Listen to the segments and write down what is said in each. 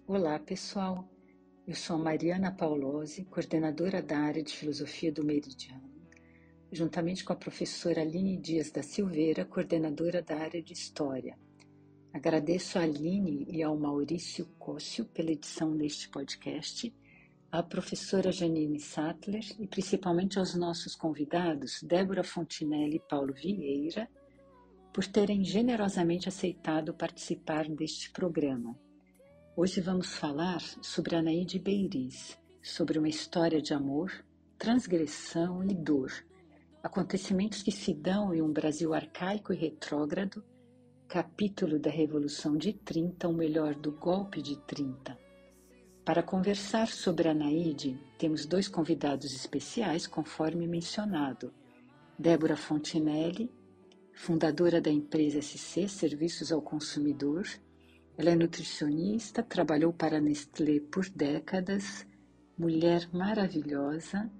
Olá, pessoal. Eu sou a Mariana Paulosi, coordenadora da área de Filosofia do Meridiano, juntamente com a professora Aline Dias da Silveira, coordenadora da área de História. Agradeço a Aline e ao Maurício Cócio pela edição deste podcast, à professora Janine Sattler e principalmente aos nossos convidados, Débora Fontinelli e Paulo Vieira, por terem generosamente aceitado participar deste programa. Hoje vamos falar sobre Anaíde Beiriz, sobre uma história de amor, transgressão e dor, acontecimentos que se dão em um Brasil arcaico e retrógrado, capítulo da Revolução de 30, ou melhor, do golpe de 30. Para conversar sobre Anaíde, temos dois convidados especiais, conforme mencionado. Débora Fontinelli, fundadora da empresa SC, Serviços ao Consumidor. Ela é nutricionista, trabalhou para a Nestlé por décadas, mulher maravilhosa.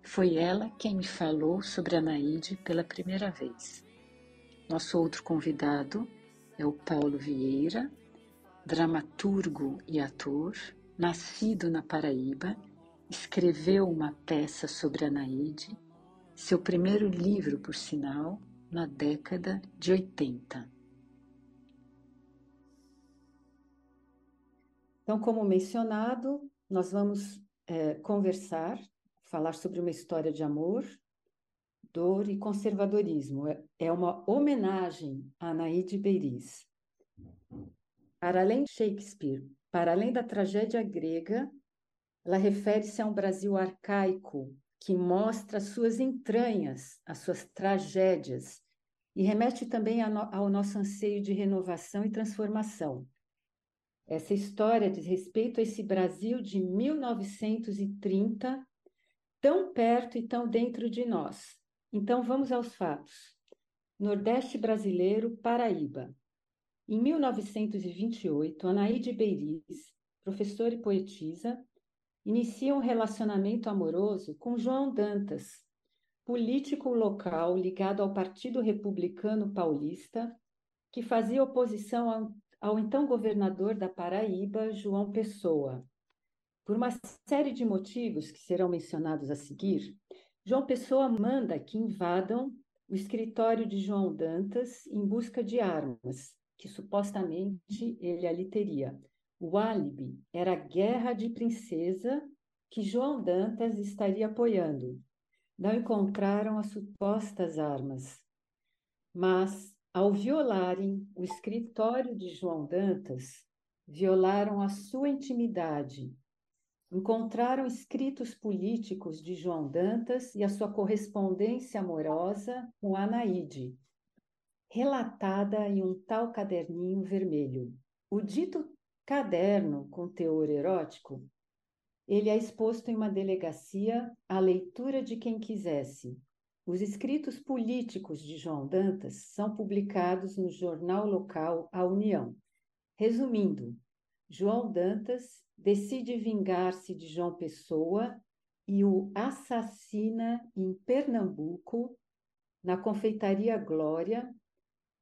Foi ela quem me falou sobre a Anaíde pela primeira vez. Nosso outro convidado é o Paulo Vieira, dramaturgo e ator, nascido na Paraíba, escreveu uma peça sobre a Anaíde, seu primeiro livro, por sinal, na década de 80. Então, como mencionado, nós vamos conversar, falar sobre uma história de amor, dor e conservadorismo. É uma homenagem a Anaíde Beiriz. Para além de Shakespeare, para além da tragédia grega, ela refere-se a um Brasil arcaico que mostra as suas entranhas, as suas tragédias, e remete também ao nosso anseio de renovação e transformação. Essa história diz respeito a esse Brasil de 1930, tão perto e tão dentro de nós. Então, vamos aos fatos. Nordeste brasileiro, Paraíba. Em 1928, Anaíde Beiriz, professora e poetisa, inicia um relacionamento amoroso com João Dantas, político local ligado ao Partido Republicano Paulista, que fazia oposição ao então governador da Paraíba, João Pessoa. Por uma série de motivos que serão mencionados a seguir, João Pessoa manda que invadam o escritório de João Dantas em busca de armas, que supostamente ele ali teria. O álibi era a guerra de princesa que João Dantas estaria apoiando. Não encontraram as supostas armas, mas, ao violarem o escritório de João Dantas, violaram a sua intimidade. Encontraram escritos políticos de João Dantas e a sua correspondência amorosa com Anaíde, relatada em um tal caderninho vermelho. O dito caderno com teor erótico, ele é exposto em uma delegacia à leitura de quem quisesse. Os escritos políticos de João Dantas são publicados no jornal local A União. Resumindo, João Dantas decide vingar-se de João Pessoa e o assassina em Pernambuco, na confeitaria Glória,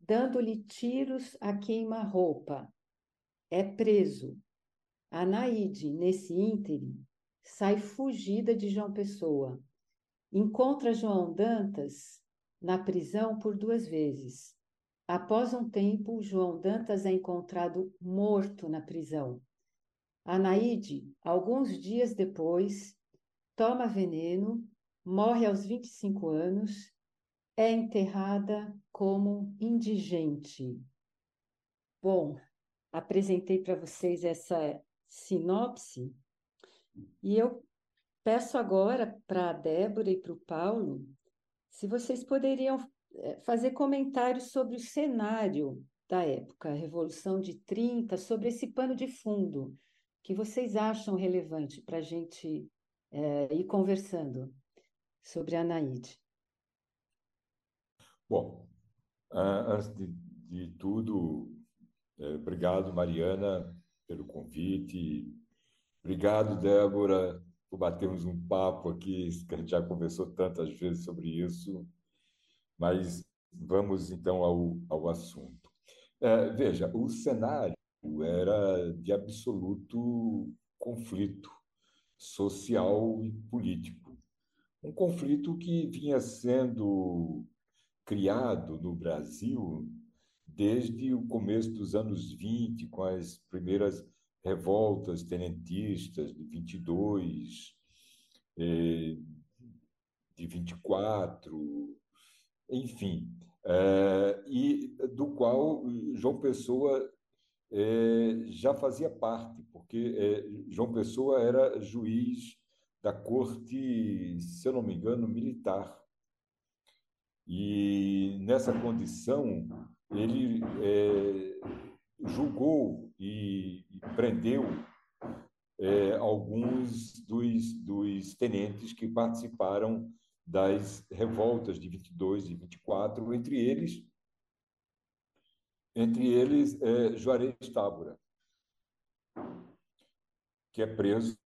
dando-lhe tiros a queima-roupa. É preso. Anaíde, nesse ínterim, sai fugida de João Pessoa. Encontra João Dantas na prisão por 2 vezes. Após um tempo, João Dantas é encontrado morto na prisão. Anaíde, alguns dias depois, toma veneno, morre aos 25 anos, é enterrada como indigente. Bom, apresentei para vocês essa sinopse e eu peço agora para a Débora e para o Paulo se vocês poderiam fazer comentários sobre o cenário da época, a Revolução de 30, sobre esse pano de fundo, que vocês acham relevante para a gente ir conversando sobre a Anaíde. Bom, antes de tudo, obrigado, Mariana, pelo convite. Obrigado, Débora, por batermos um papo aqui, que a gente já conversou tantas vezes sobre isso, mas vamos então ao assunto. Veja, o cenário era de absoluto conflito social e político. Um conflito que vinha sendo criado no Brasil desde o começo dos anos 20, com as primeiras revoltas tenentistas de 22, de 24, enfim, e do qual João Pessoa já fazia parte, porque João Pessoa era juiz da corte, se eu não me engano, militar. E nessa condição, ele julgou e prendeu alguns dos tenentes que participaram das revoltas de 22 e 24, entre eles Juarez Távora, que é preso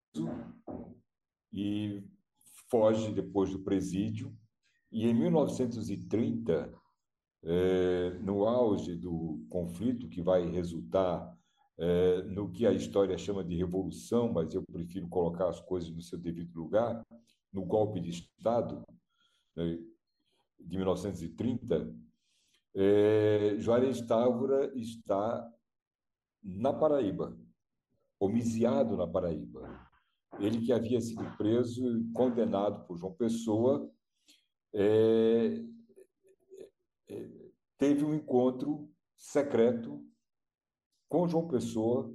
e foge depois do presídio. E em 1930, no auge do conflito que vai resultar no que a história chama de revolução, mas eu prefiro colocar as coisas no seu devido lugar, no golpe de Estado, né, de 1930, Juarez Távora está na Paraíba, homiciado na Paraíba. Ele que havia sido preso e condenado por João Pessoa, é, teve um encontro secreto com João Pessoa,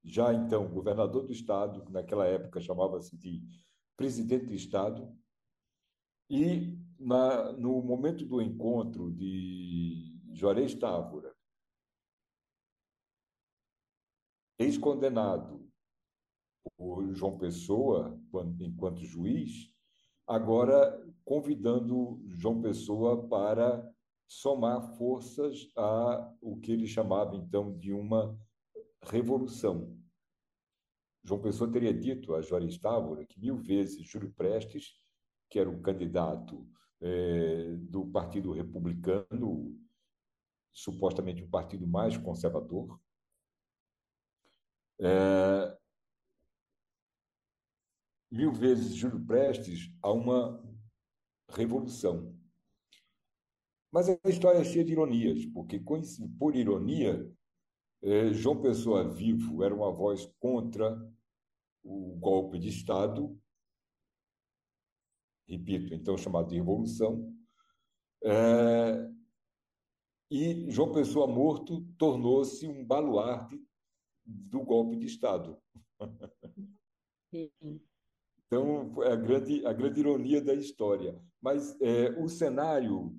já então governador do estado, que naquela época chamava-se de presidente do estado, e no momento do encontro de Juarez Távora, ex-condenado por João Pessoa, enquanto juiz, agora convidando João Pessoa para somar forças a o que ele chamava então de uma revolução. João Pessoa teria dito a Juarez Távora que 1000 vezes Júlio Prestes, que era o candidato do Partido Republicano, supostamente o partido mais conservador, 1000 vezes Júlio Prestes a uma revolução. Mas a história é cheia de ironias, porque, por ironia, João Pessoa vivo era uma voz contra o golpe de Estado, repito, então chamado de revolução, e João Pessoa morto tornou-se um baluarte do golpe de Estado. Sim. Então, é a grande ironia da história. Mas o cenário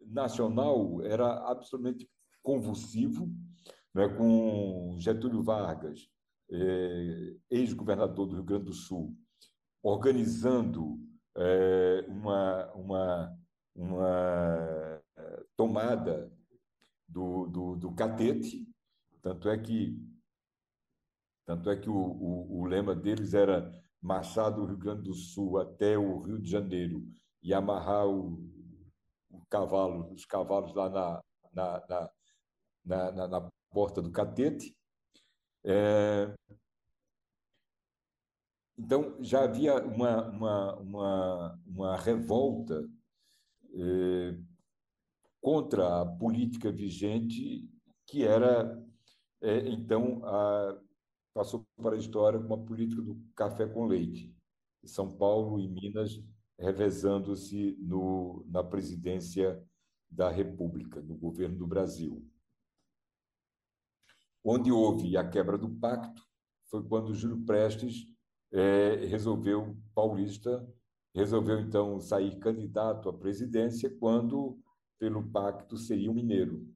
nacional era absolutamente convulsivo, né, com Getúlio Vargas, ex-governador do Rio Grande do Sul, organizando uma tomada do Catete, tanto é que o lema deles era marchar do Rio Grande do Sul até o Rio de Janeiro e amarrar os cavalos lá na porta do Catete. Então, já havia uma revolta contra a política vigente, que era, então, passou para a história como a política do café com leite. São Paulo e Minas revezando-se na presidência da República, no governo do Brasil. Onde houve a quebra do pacto foi quando Júlio Prestes resolveu então sair candidato à presidência, quando pelo pacto seria um mineiro.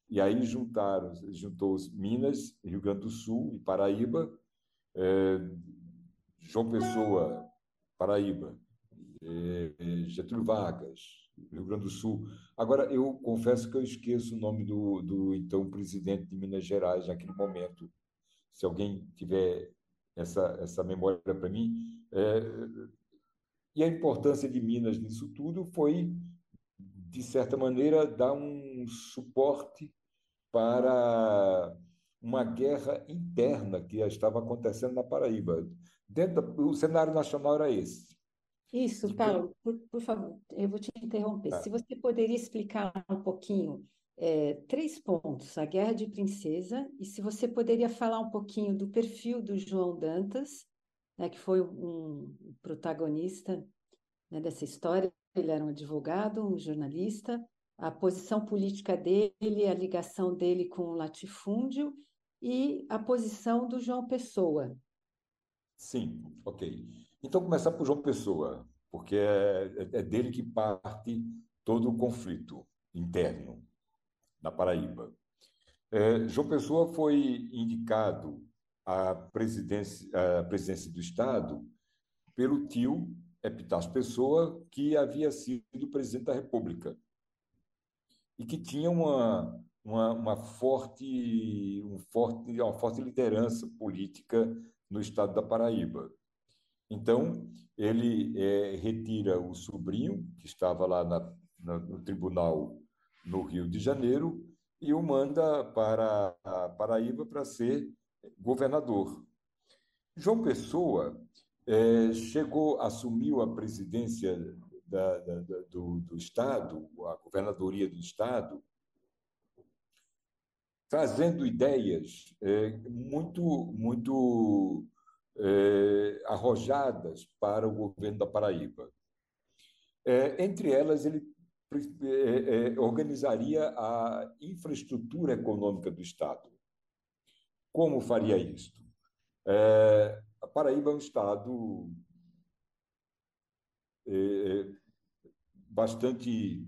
E aí juntou-se Minas, Rio Grande do Sul e Paraíba, João Pessoa, Paraíba, Getúlio Vargas, Rio Grande do Sul. Agora, eu confesso que eu esqueço o nome do então presidente de Minas Gerais naquele momento. Se alguém tiver essa memória para mim. E a importância de Minas nisso tudo foi, de certa maneira, dar um suporte para uma guerra interna que estava acontecendo na Paraíba. O cenário nacional era esse. Isso, Paulo, por favor, eu vou te interromper. Se você poderia explicar um pouquinho, três pontos, a Guerra de Princesa, e se você poderia falar um pouquinho do perfil do João Dantas, né, que foi um protagonista, né, dessa história. Ele era um advogado, um jornalista, a posição política dele, a ligação dele com o latifúndio e a posição do João Pessoa. Sim, ok. Então, começar por João Pessoa, porque é dele que parte todo o conflito interno na Paraíba. João Pessoa foi indicado à presidência do Estado pelo tio Epitácio Pessoa, que havia sido presidente da República e que tinha uma forte liderança política no estado da Paraíba. Então, ele retira o sobrinho, que estava lá no tribunal no Rio de Janeiro, e o manda para a Paraíba para ser governador. João Pessoa assumiu a presidência do Estado, a governadoria do Estado, trazendo ideias muito arrojadas para o governo da Paraíba. Entre elas, ele organizaria a infraestrutura econômica do Estado. Como faria isto? A Paraíba é um estado bastante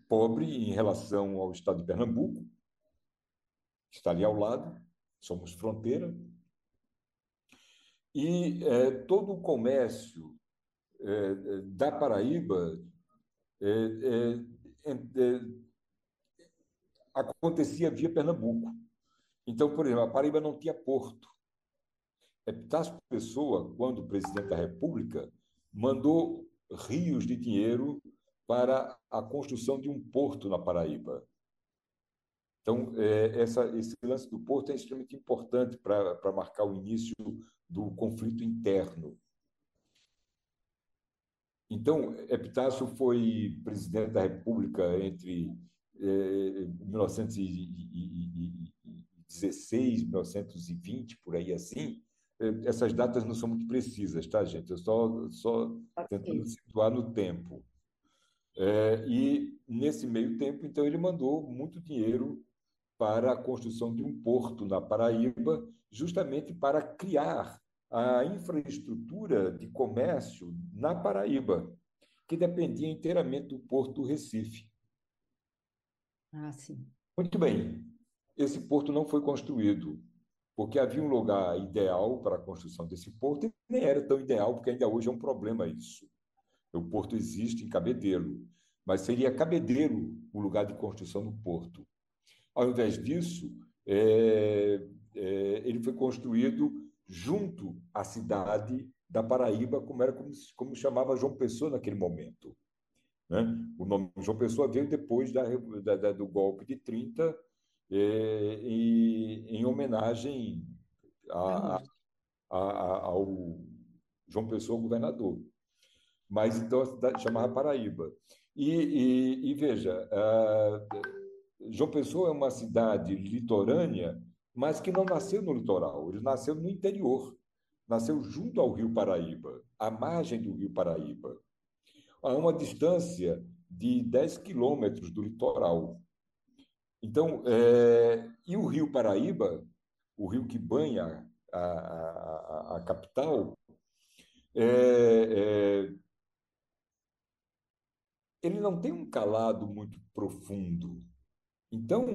pobre em relação ao estado de Pernambuco, que está ali ao lado, somos fronteira, e todo o comércio da Paraíba acontecia via Pernambuco. Então, por exemplo, a Paraíba não tinha porto. Epitácio Pessoa, quando presidente da República, mandou rios de dinheiro para a construção de um porto na Paraíba. Então, esse lance do porto é extremamente importante para marcar o início do conflito interno. Então, Epitácio foi presidente da República entre 1916, 1920, por aí assim. Essas datas não são muito precisas, tá, gente? Eu só tentando situar no tempo. E, nesse meio tempo, então, ele mandou muito dinheiro para a construção de um porto na Paraíba, justamente para criar a infraestrutura de comércio na Paraíba, que dependia inteiramente do Porto do Recife. Ah, sim. Muito bem, esse porto não foi construído, porque havia um lugar ideal para a construção desse porto, e nem era tão ideal, porque ainda hoje é um problema isso. O porto existe em Cabedelo, mas seria Cabedelo o lugar de construção do porto. Ao invés disso, ele foi construído junto à cidade da Paraíba, como chamava João Pessoa naquele momento. Né? O nome João Pessoa veio depois do golpe de 30, em homenagem ao João Pessoa, governador. Mas então a cidade chamava Paraíba. E veja, João Pessoa é uma cidade litorânea, mas que não nasceu no litoral, ele nasceu no interior, nasceu junto ao Rio Paraíba, à margem do Rio Paraíba, a uma distância de 10 quilômetros do litoral. Então, e o Rio Paraíba, o rio que banha a capital, ele não tem um calado muito profundo. Então,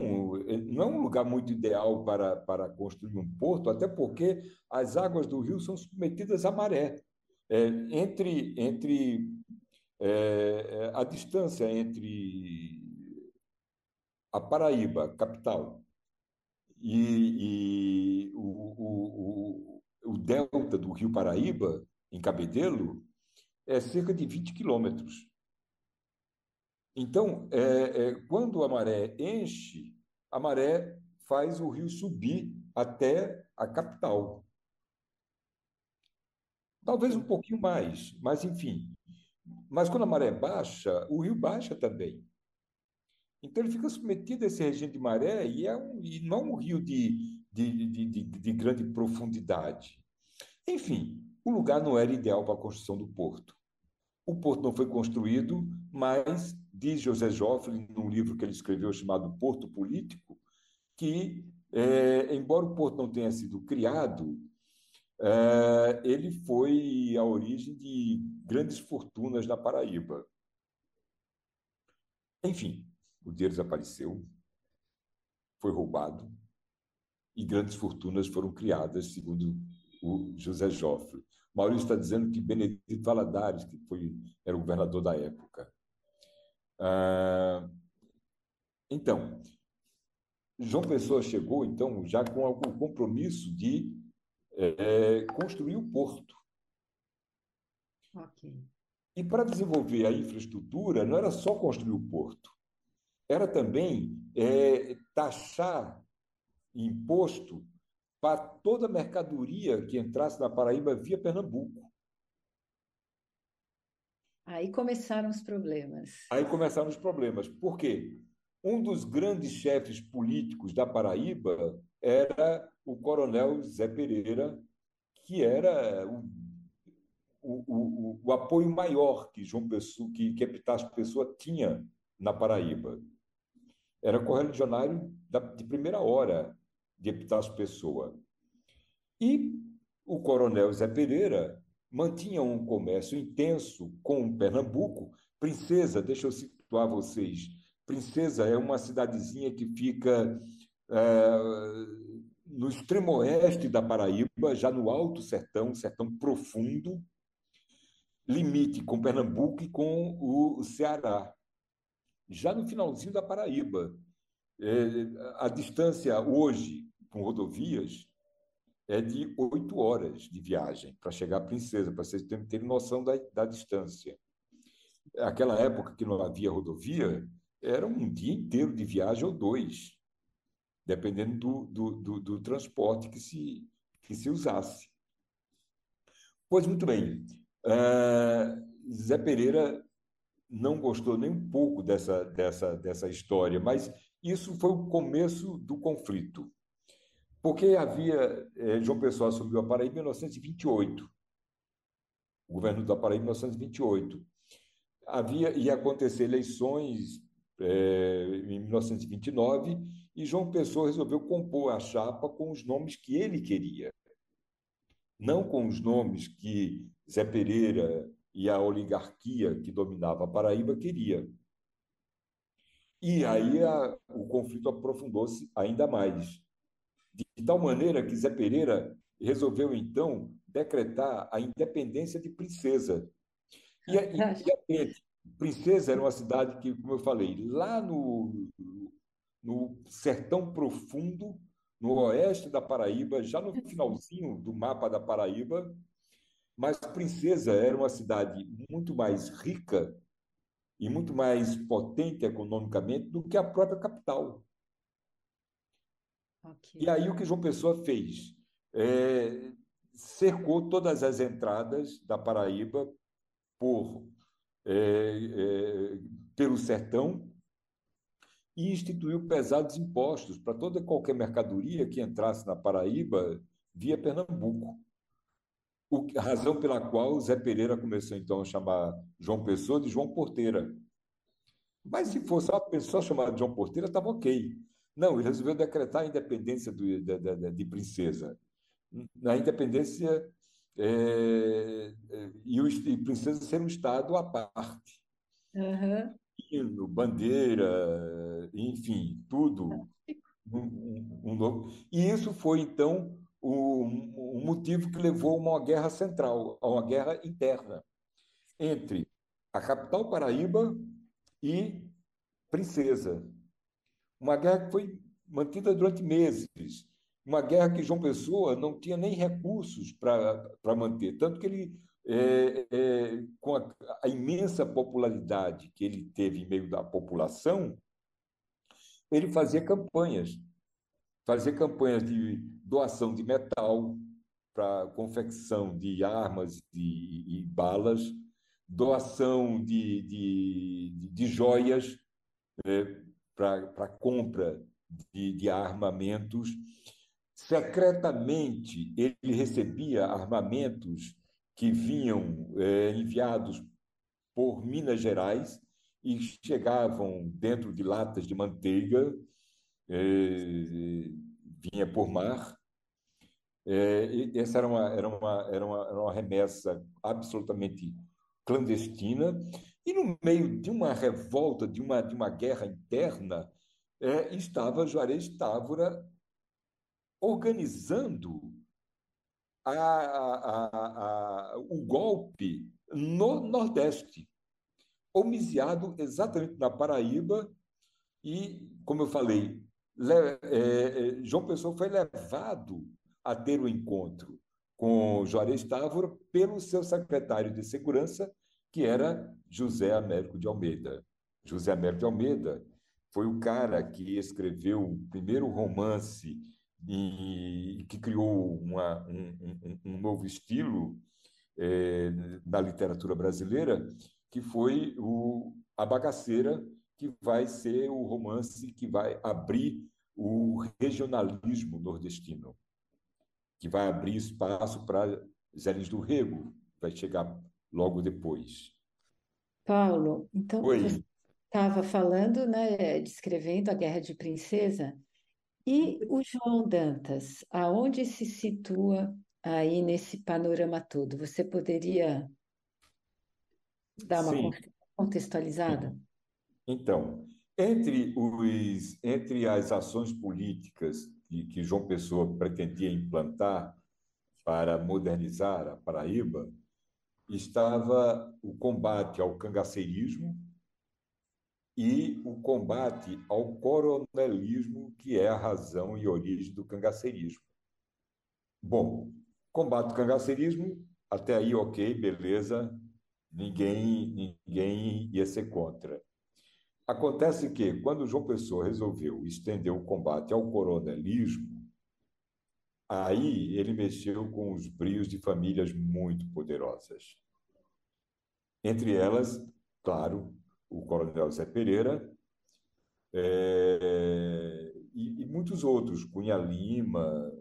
não é um lugar muito ideal para construir um porto, até porque as águas do rio são submetidas à maré. A distância entre a Paraíba, capital, e o delta do rio Paraíba, em Cabedelo, é cerca de 20 quilômetros. Então, quando a maré enche, a maré faz o rio subir até a capital. Talvez um pouquinho mais, mas enfim. Mas quando a maré baixa, o rio baixa também. Então ele fica submetido a esse regime de maré e não é um rio de grande profundidade. Enfim, o lugar não era ideal para a construção do porto. O porto não foi construído, mas diz José Joffre, num livro que ele escreveu chamado Porto Político, que, embora o porto não tenha sido criado, ele foi a origem de grandes fortunas na Paraíba. Enfim, o dinheiro desapareceu, foi roubado e grandes fortunas foram criadas, segundo o José Joffre. Maurício está dizendo que Benedito Valadares, era o governador da época. Então, João Pessoa chegou, então, já com o compromisso de construir o porto. Ok. E para desenvolver a infraestrutura, não era só construir o porto, era também taxar imposto para toda mercadoria que entrasse na Paraíba via Pernambuco. Aí começaram os problemas. Aí começaram os problemas. Por quê? Um dos grandes chefes políticos da Paraíba era o coronel Zé Pereira, que era o apoio maior que João Pessoa, que Epitácio Pessoa tinha na Paraíba. Era correligionário de primeira hora de Epitácio Pessoa. E o coronel Zé Pereira mantinha um comércio intenso com Pernambuco. Princesa, deixa eu situar vocês. Princesa é uma cidadezinha que fica no extremo oeste da Paraíba, já no Alto Sertão, sertão profundo, limite com Pernambuco e com o Ceará. Já no finalzinho da Paraíba, a distância hoje, com rodovias, é de 8 horas de viagem para chegar à Princesa, para vocês terem noção da distância. Aquela época que não havia rodovia, era um dia inteiro de viagem ou dois, dependendo do transporte que se usasse. Pois muito bem, Zé Pereira não gostou nem um pouco dessa história, mas isso foi o começo do conflito. Porque João Pessoa assumiu a Paraíba em 1928, o governo da Paraíba em 1928. Ia acontecer eleições em 1929 e João Pessoa resolveu compor a chapa com os nomes que ele queria, não com os nomes que Zé Pereira e a oligarquia que dominava a Paraíba queria. E aí o conflito aprofundou-se ainda mais. De tal maneira que Zé Pereira resolveu, então, decretar a independência de Princesa. Princesa era uma cidade que, como eu falei, lá no sertão profundo, no oeste da Paraíba, já no finalzinho do mapa da Paraíba, mas Princesa era uma cidade muito mais rica e muito mais potente economicamente do que a própria capital. Okay. E aí o que João Pessoa fez? Cercou todas as entradas da Paraíba pelo sertão e instituiu pesados impostos para toda e qualquer mercadoria que entrasse na Paraíba via Pernambuco. A razão pela qual Zé Pereira começou, então, a chamar João Pessoa de João Porteira. Mas se fosse uma pessoa chamada João Porteira, estava ok. Não, ele resolveu decretar a independência de Princesa. Na independência e Princesa ser um Estado à parte. Uhum. Hino, bandeira, enfim, tudo. Novo. E isso foi, então, o motivo que levou a uma guerra central, a uma guerra interna entre a capital Paraíba e Princesa. Uma guerra que foi mantida durante meses. Uma guerra que João Pessoa não tinha nem recursos para manter. Tanto que ele, com a imensa popularidade que ele teve em meio da população, ele fazia campanhas. fazer campanhas de doação de metal para confecção de armas e balas, doação de joias para compra de armamentos. Secretamente, ele recebia armamentos que vinham enviados por Minas Gerais e chegavam dentro de latas de manteiga, vinha por mar. Essa era uma remessa absolutamente clandestina. E no meio de uma revolta, de uma guerra interna, estava Juarez Távora organizando o golpe no Nordeste, homiciado exatamente na Paraíba. E, como eu falei, João Pessoa foi levado a ter o encontro com Juarez Távora pelo seu secretário de segurança, que era José Américo de Almeida. José Américo de Almeida foi o cara que escreveu o primeiro romance e que criou um novo estilo na literatura brasileira, que foi A Bagaceira, que vai ser o romance que vai abrir o regionalismo nordestino, que vai abrir espaço para Zé Lins do Rego, vai chegar logo depois. Paulo, então você Oi. estava falando, né, descrevendo a Guerra de Princesa, e o João Dantas, aonde se situa aí nesse panorama todo? Você poderia dar uma Sim, contextualizada? então, entre as ações políticas que João Pessoa pretendia implantar para modernizar a Paraíba, estava o combate ao cangaceirismo e o combate ao coronelismo, que é a razão e origem do cangaceirismo. Bom, combate ao cangaceirismo, até aí ok, beleza, ninguém ia ser contra. Acontece que, quando João Pessoa resolveu estender o combate ao coronelismo, aí ele mexeu com os brios de famílias muito poderosas. Entre elas, claro, o coronel Zé Pereira, e muitos outros, Cunha Lima,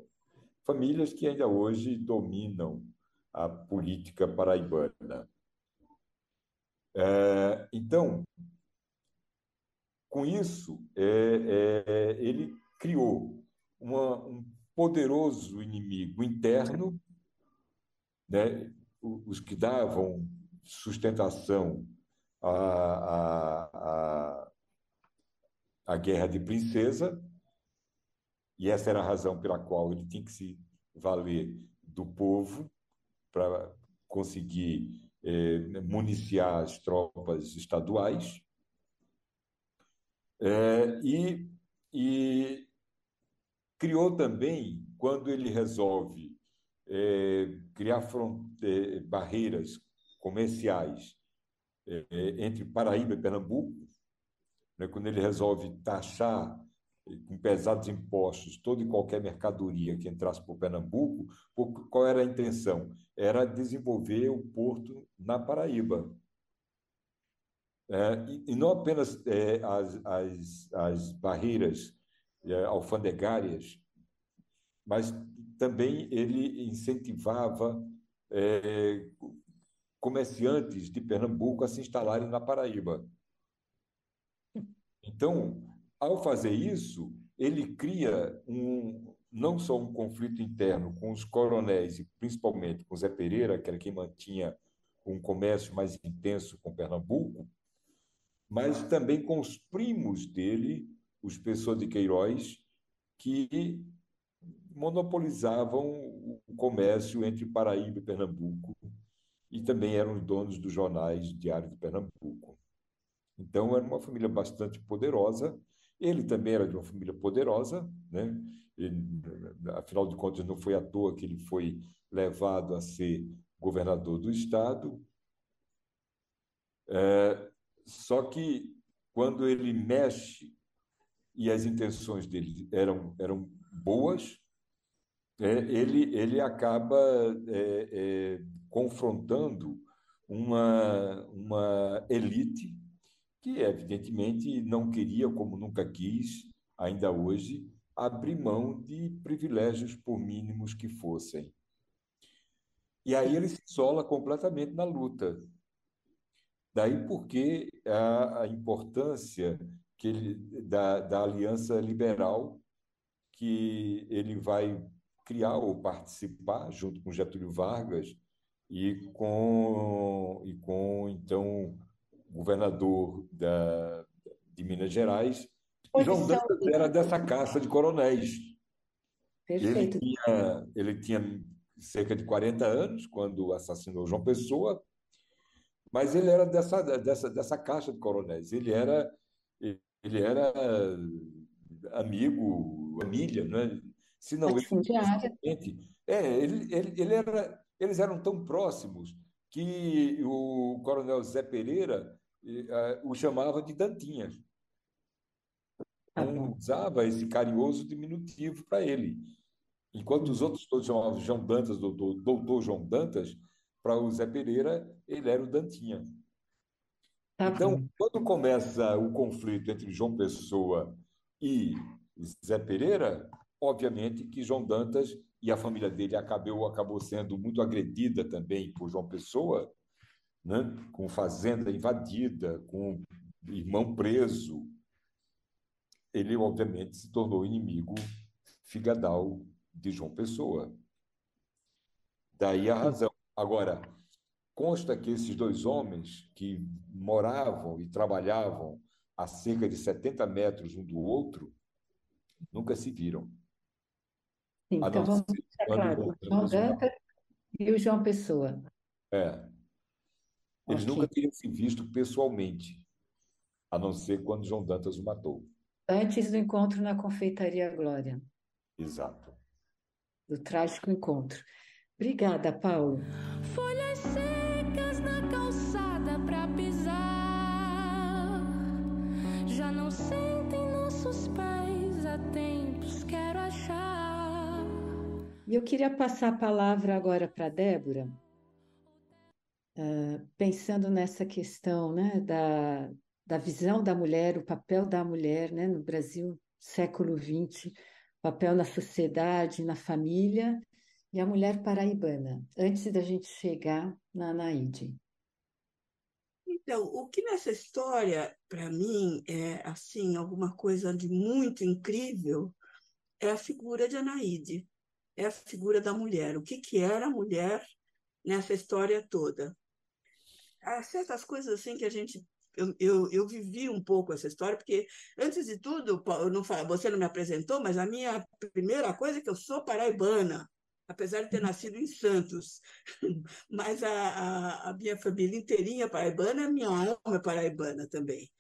famílias que ainda hoje dominam a política paraibana. Então, com isso, ele criou um poderoso inimigo interno, né? Os que davam sustentação à, à Guerra de Princesa, e essa era a razão pela qual ele tinha que se valer do povo para conseguir municiar as tropas estaduais. É, e criou também, quando ele resolve criar barreiras comerciais entre Paraíba e Pernambuco, né, quando ele resolve taxar com pesados impostos toda e qualquer mercadoria que entrasse por Pernambuco, qual era a intenção? Era desenvolver o porto na Paraíba. E não apenas as barreiras alfandegárias, mas também ele incentivava comerciantes de Pernambuco a se instalarem na Paraíba. Então, ao fazer isso, ele cria não só um conflito interno com os coronéis e principalmente com Zé Pereira, que era quem mantinha um comércio mais intenso com Pernambuco, mas também com os primos dele, os Pessoa de Queiroz, que monopolizavam o comércio entre Paraíba e Pernambuco e também eram os donos dos jornais diários de Pernambuco. Então, era uma família bastante poderosa. Ele também era de uma família poderosa, né? Afinal de contas, não foi à toa que ele foi levado a ser governador do estado. Só que, quando ele mexe, e as intenções dele eram boas, ele acaba confrontando uma elite que, evidentemente, não queria, como nunca quis, ainda hoje, abrir mão de privilégios, por mínimos que fossem. E aí ele Sim, se isola completamente na luta. Daí porque a importância da aliança liberal que ele vai criar ou participar junto com Getúlio Vargas e com então o governador de Minas Gerais. E João posição Dantas era dele. dessa casta de coronéis. Ele Perfeito. tinha, ele tinha cerca de 40 anos quando assassinou João Pessoa, mas ele era dessa caixa de coronéis. Ele era amigo, família, né? Se não ele, Latifundiária. pessoalmente. Eles eram tão próximos que o coronel Zé Pereira o chamava de Dantinha. Tá Então, bom. usava esse carinhoso diminutivo para ele. Enquanto os outros todos chamavam João Dantas, doutor João Dantas, para o Zé Pereira, ele era o Dantinha. Tá Então, bom. quando começa o conflito entre João Pessoa e Zé Pereira, obviamente que João Dantas e a família dele acabou sendo muito agredida também por João Pessoa, né? Com fazenda invadida, com irmão preso. Ele, obviamente, se tornou inimigo figadal de João Pessoa. Daí a Sim. razão. Agora, consta que esses dois homens que moravam e trabalhavam a cerca de 70 metros um do outro nunca se viram, a Então não vamos ser deixar quando claro, João o João Dantas o matou. Dantas e o João Pessoa. É, eles Ok. nunca teriam se visto pessoalmente, a não ser quando João Dantas o matou. Antes do encontro na Confeitaria Glória, Exato. do trágico encontro. Obrigada, Paulo. Folhas secas na calçada pra pisar. Já não sentem nossos pés há tempos, quero achar. E eu queria passar a palavra agora para a Débora, pensando nessa questão, né, da visão da mulher, o papel da mulher, né, no Brasil, século XX, papel na sociedade, na família, e a mulher paraibana, antes da gente chegar na Anaíde. Então, o que nessa história, para mim, é assim, alguma coisa de muito incrível, é a figura de Anaíde, é a figura da mulher. O que que era a mulher nessa história toda? Há certas coisas assim que a gente. Eu vivi um pouco essa história, porque, antes de tudo, Paulo, eu não, você não me apresentou, mas a minha primeira coisa é que eu sou paraibana, apesar de ter nascido em Santos. Mas a minha família inteirinha é paraibana, a minha alma é paraibana também.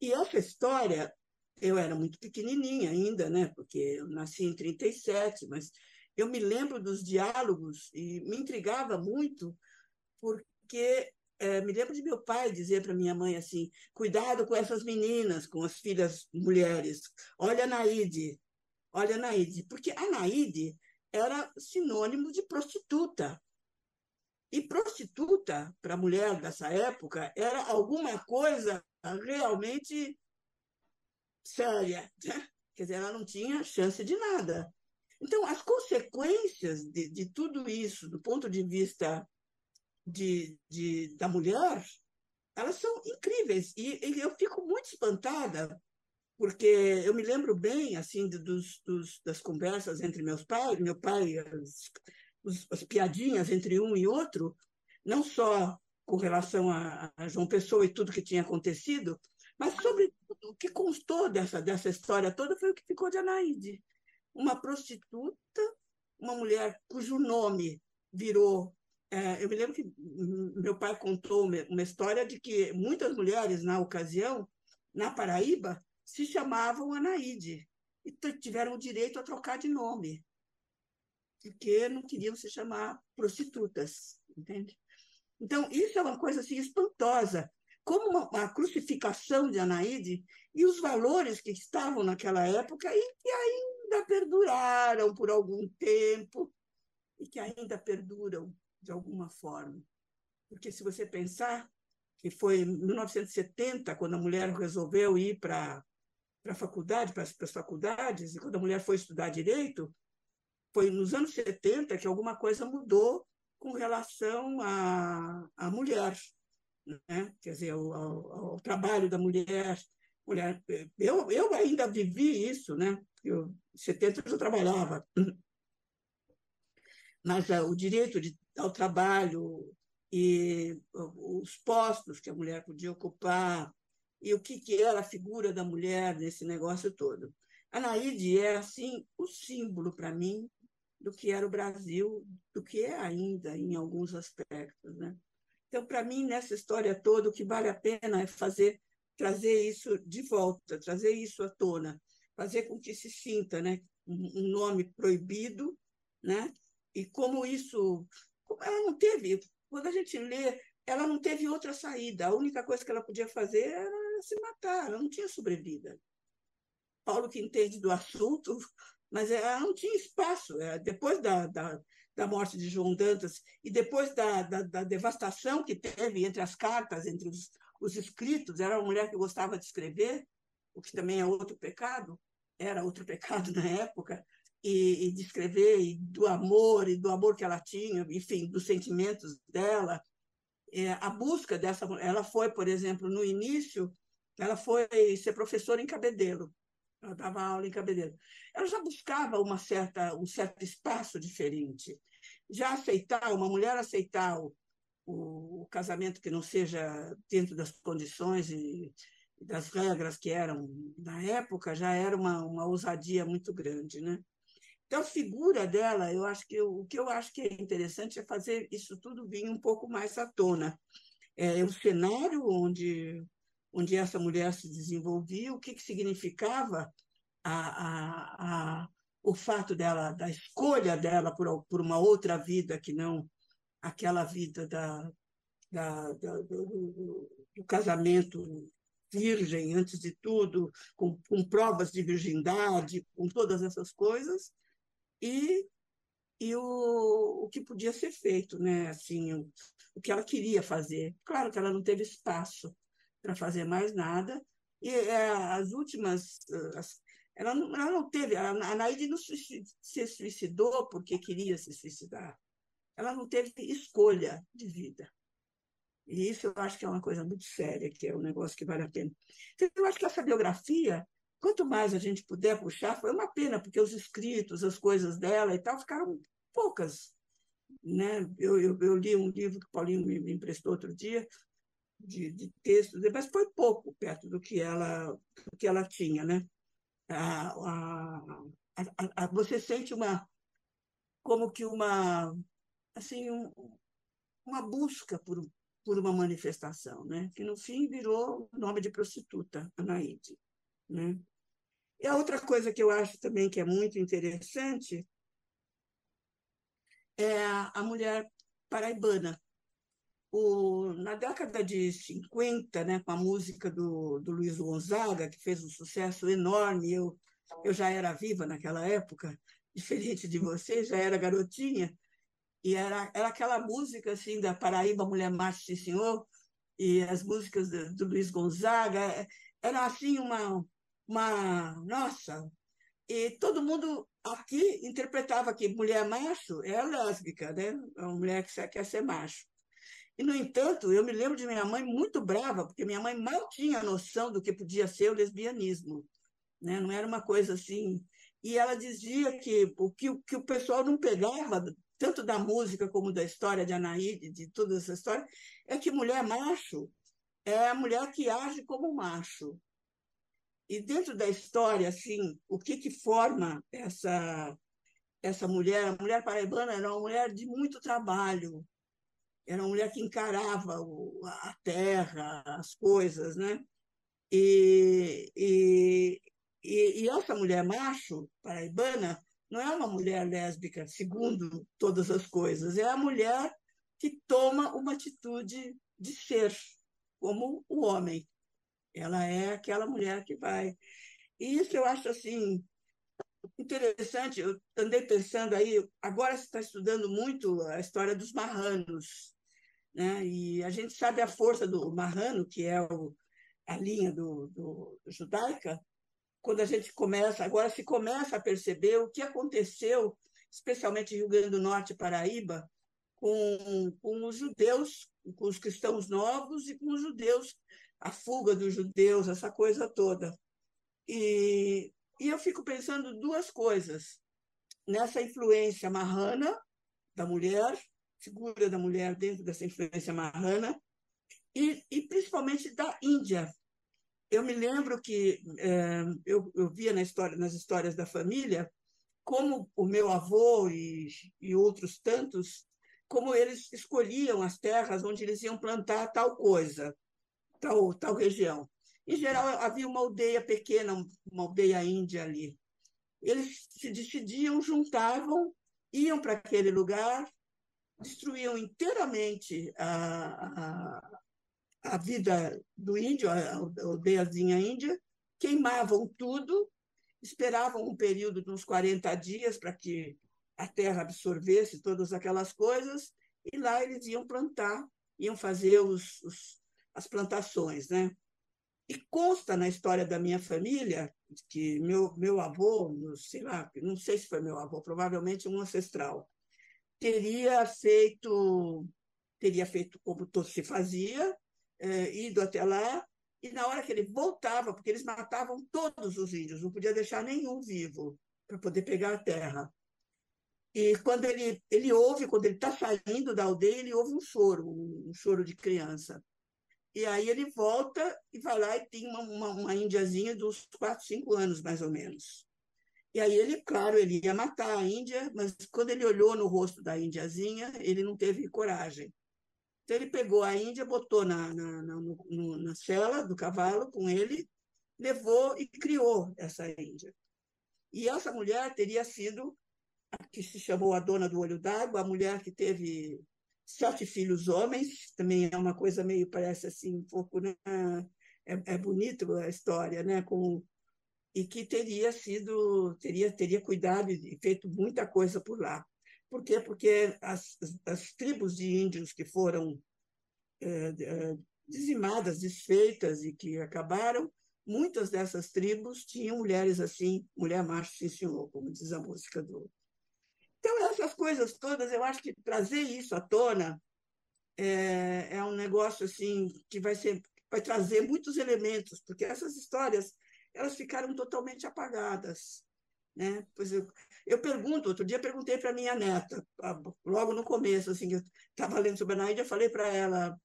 E essa história, eu era muito pequenininha ainda, né? Porque eu nasci em 37, mas eu me lembro dos diálogos e me intrigava muito, porque me lembro de meu pai dizer para minha mãe assim: cuidado com essas meninas, com as filhas mulheres. Olha a Naide, olha a Naide. Porque a Naide era sinônimo de prostituta. E prostituta, para a mulher dessa época, era alguma coisa realmente séria, né? Quer dizer, ela não tinha chance de nada. Então, as consequências de tudo isso, do ponto de vista da mulher, elas são incríveis. E eu fico muito espantada, porque eu me lembro bem assim das conversas entre meus pais, meu pai, as piadinhas entre um e outro, não só com relação a João Pessoa e tudo que tinha acontecido, mas sobre o que constou dessa história toda foi o que ficou de Anaíde. Uma prostituta, uma mulher cujo nome virou. Eu me lembro que meu pai contou uma história de que muitas mulheres, na ocasião, na Paraíba, se chamavam Anaíde e tiveram o direito a trocar de nome, porque não queriam se chamar prostitutas, entende? Então, isso é uma coisa assim, espantosa. Como a crucificação de Anaíde e os valores que estavam naquela época e que ainda perduraram por algum tempo e que ainda perduram de alguma forma. Porque se você pensar que foi em 1970, quando a mulher resolveu ir para a faculdade, para as faculdades, e quando a mulher foi estudar direito, foi nos anos 70 que alguma coisa mudou com relação à mulher, né? Quer dizer, ao trabalho da mulher. Eu ainda vivi isso, né? Em 70 eu já trabalhava, mas o direito ao trabalho e os postos que a mulher podia ocupar e o que era a figura da mulher nesse negócio todo. A Naide é, assim, o símbolo para mim do que era o Brasil, do que é ainda em alguns aspectos, né? Então, para mim, nessa história toda, o que vale a pena é trazer isso de volta, trazer isso à tona, fazer com que se sinta, né, um nome proibido, né? E como isso, como ela não teve, quando a gente lê, ela não teve outra saída. A única coisa que ela podia fazer era se matar, ela não tinha sobrevida. Paulo que entende do assunto, mas ela não tinha espaço. Depois da morte de João Dantas e depois da devastação que teve entre as cartas, entre os escritos, era uma mulher que gostava de escrever, o que também é outro pecado, era outro pecado na época, e de escrever, e do amor que ela tinha, enfim, dos sentimentos dela. A busca dessa mulher, ela foi, por exemplo, no início, ela foi ser professora em Cabedelo. Ela dava aula em Cabedelo. Ela já buscava um certo espaço diferente. Já aceitar, uma mulher aceitar o casamento que não seja dentro das condições e das regras que eram na época, já era uma ousadia muito grande, né? Então, a figura dela, eu acho que o que eu acho que é interessante é fazer isso tudo vir um pouco mais à tona. O cenário onde essa mulher se desenvolvia, o que significava o fato dela, da escolha dela por uma outra vida que não aquela vida do casamento virgem, antes de tudo, com provas de virgindade, com todas essas coisas, e, o que podia ser feito, né? Assim, o que ela queria fazer. Claro que ela não teve espaço para fazer mais nada, e as últimas. Ela não teve. A Naide não se suicidou porque queria se suicidar. Ela não teve escolha de vida. E isso eu acho que é uma coisa muito séria, que é um negócio que vale a pena. Então, eu acho que essa biografia, quanto mais a gente puder puxar, foi uma pena, porque os escritos, as coisas dela e tal, ficaram poucas. Né? Eu li um livro que o Paulinho me emprestou outro dia, de textos, mas foi pouco perto do que ela tinha. Né? A, você sente como que assim, uma busca por uma manifestação, né? Que no fim virou o nome de prostituta, Anaíde. Né? E a outra coisa que eu acho também que é muito interessante é a mulher paraibana. Na década de 50, né, com a música do Luiz Gonzaga, que fez um sucesso enorme, eu já era viva naquela época, diferente de você, já era garotinha, e era aquela música assim da Paraíba, Mulher Macho, sim, senhor, e as músicas do Luiz Gonzaga, era assim nossa, e todo mundo aqui interpretava que mulher macho é lésbica, né? É uma mulher que quer ser macho. E, no entanto, eu me lembro de minha mãe muito brava, porque minha mãe mal tinha noção do que podia ser o lesbianismo, né? Não era uma coisa assim. E ela dizia que o pessoal não pegava, tanto da música como da história de Anaíde, de toda essa história, é que mulher macho é a mulher que age como macho. E dentro da história, assim, o que forma essa mulher? A mulher paraibana era uma mulher de muito trabalho, era uma mulher que encarava a terra, as coisas, né? E, e, e essa mulher macho paraibana não é uma mulher lésbica, segundo todas as coisas, é a mulher que toma uma atitude de ser, como o homem. Ela é aquela mulher que vai. E isso eu acho assim interessante, eu andei pensando aí, agora você está estudando muito a história dos marranos, né? E a gente sabe a força do marrano, que é a linha do judaica, quando a gente começa, agora se começa a perceber o que aconteceu, especialmente em Rio Grande do Norte e Paraíba, com os judeus, com os cristãos novos e com os judeus, a fuga dos judeus, essa coisa toda. E eu fico pensando duas coisas, nessa influência marrana da mulher, figura da mulher dentro dessa influência marrana, e principalmente da Índia. Eu me lembro que eu via nas histórias da família como o meu avô e outros tantos, como eles escolhiam as terras onde eles iam plantar tal coisa, tal região. Em geral, havia uma aldeia pequena, uma aldeia índia ali. Eles se decidiam, juntavam, iam para aquele lugar, destruíam inteiramente a vida do índio, a aldeiazinha índia, queimavam tudo, esperavam um período de uns 40 dias para que a terra absorvesse todas aquelas coisas, e lá eles iam plantar, iam fazer as plantações, né? E consta na história da minha família que meu avô, sei lá, não sei se foi meu avô, provavelmente um ancestral, teria feito, teria feito como todo se fazia, ido até lá, e na hora que ele voltava, porque eles matavam todos os índios, não podia deixar nenhum vivo para poder pegar a terra. E quando ele ouve, quando ele está saindo da aldeia, ele ouve um choro de criança. E aí ele volta e vai lá e tem uma índiazinha dos 4, 5 anos, mais ou menos. E aí ele, claro, ele ia matar a índia, mas quando ele olhou no rosto da índiazinha, ele não teve coragem. Então ele pegou a índia, botou na sela do cavalo com ele, levou e criou essa índia. E essa mulher teria sido a que se chamou a dona do olho d'água, a mulher que teve 7 filhos homens, também é uma coisa meio, parece assim, um pouco, né? É bonito a história, né? E que teria cuidado e feito muita coisa por lá. Por quê? Porque as tribos de índios que foram dizimadas, desfeitas e que acabaram, muitas dessas tribos tinham mulheres assim, mulher macho, sim senhor, como diz a música do... Então, essas coisas todas, eu acho que trazer isso à tona é um negócio assim que vai trazer muitos elementos, porque essas histórias elas ficaram totalmente apagadas, né? Pois eu pergunto, outro dia perguntei para minha neta, logo no começo, assim, eu estava lendo sobre a Naíde, eu falei para ela,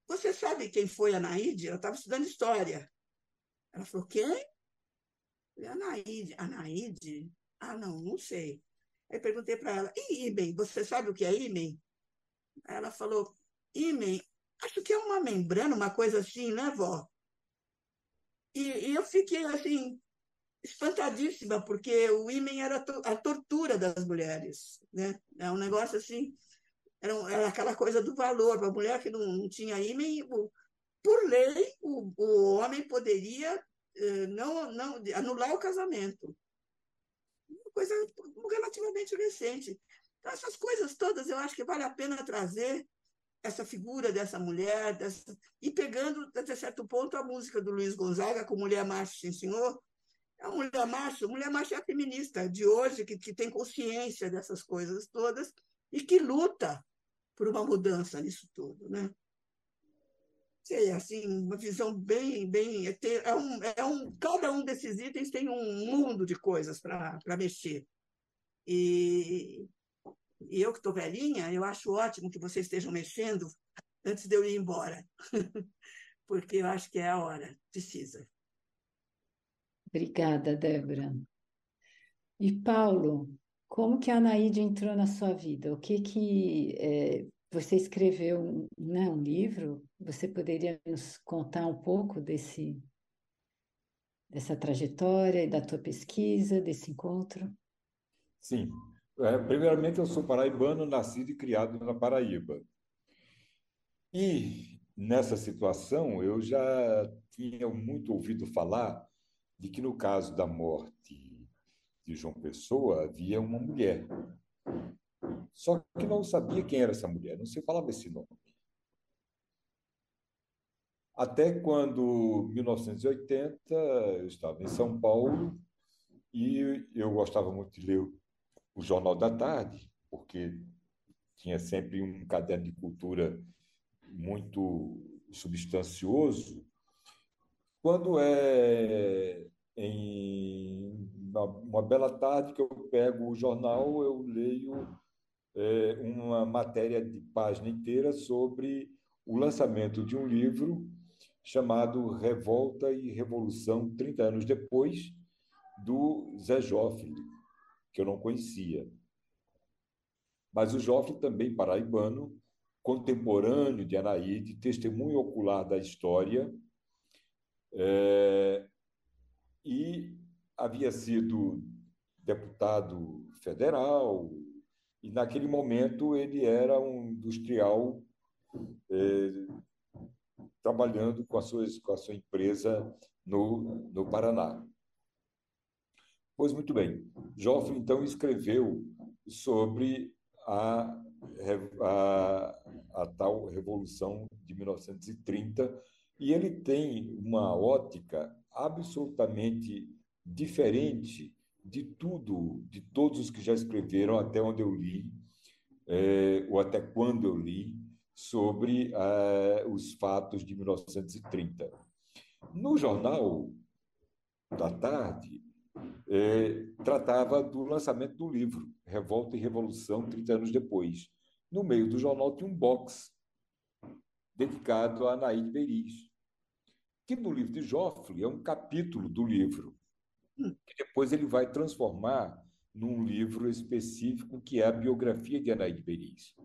você sabe quem foi a Naíde? Ela estava estudando história. Ela falou, quem? Eu falei, a Naíde. A Naíde? Ah, não sei. Aí perguntei para ela, e ímen? Você sabe o que é ímen? Aí ela falou, ímen, acho que é uma membrana, uma coisa assim, né, vó? E eu fiquei, assim, espantadíssima, porque o ímen era a tortura das mulheres, né? É um negócio assim, era aquela coisa do valor. A mulher que não tinha ímen, por lei, o homem poderia não anular o casamento. Uma coisa relativamente recente. Então, essas coisas todas eu acho que vale a pena trazer essa figura dessa mulher, e pegando, até certo ponto, a música do Luiz Gonzaga, com Mulher Macho, sim senhor. A mulher macho é a feminista de hoje, que tem consciência dessas coisas todas e que luta por uma mudança nisso tudo, né? Sei, assim, uma visão bem, cada um desses itens tem um mundo de coisas para mexer. E, e eu que estou velhinha, eu acho ótimo que vocês estejam mexendo antes de eu ir embora, porque eu acho que é a hora, precisa. Obrigada, Débora. E Paulo, como que a Anaíde entrou na sua vida? O que você escreveu, né, um livro? Você poderia nos contar um pouco dessa trajetória e da tua pesquisa, desse encontro? Sim. Primeiramente, eu sou paraibano, nascido e criado na Paraíba. E nessa situação, eu já tinha muito ouvido falar de que, no caso da morte de João Pessoa havia uma mulher. Só que não sabia quem era essa mulher, não se falava esse nome. Até quando, em 1980, eu estava em São Paulo e eu gostava muito de ler o Jornal da Tarde, porque tinha sempre um caderno de cultura muito substancioso. Quando é uma bela tarde que eu pego o jornal, eu leio uma matéria de página inteira sobre o lançamento de um livro chamado Revolta e Revolução, 30 anos depois, do Zé Joffre, que eu não conhecia. Mas o Joffre, também paraibano, contemporâneo de Anaíde, testemunho ocular da história, e havia sido deputado federal, e naquele momento ele era um industrial trabalhando com com a sua empresa no Paraná. Pois muito bem, Joffre então escreveu sobre a tal Revolução de 1930, e ele tem uma ótica absolutamente diferente de tudo, de todos os que já escreveram até onde eu li, ou até quando eu li, sobre os fatos de 1930. No Jornal da Tarde, tratava do lançamento do livro Revolta e Revolução, 30 anos depois. No meio do jornal tinha um box dedicado a Anaíde Beriz, que no livro de Joffre é um capítulo do livro, que depois ele vai transformar num livro específico que é a biografia de Anaíde Beriz.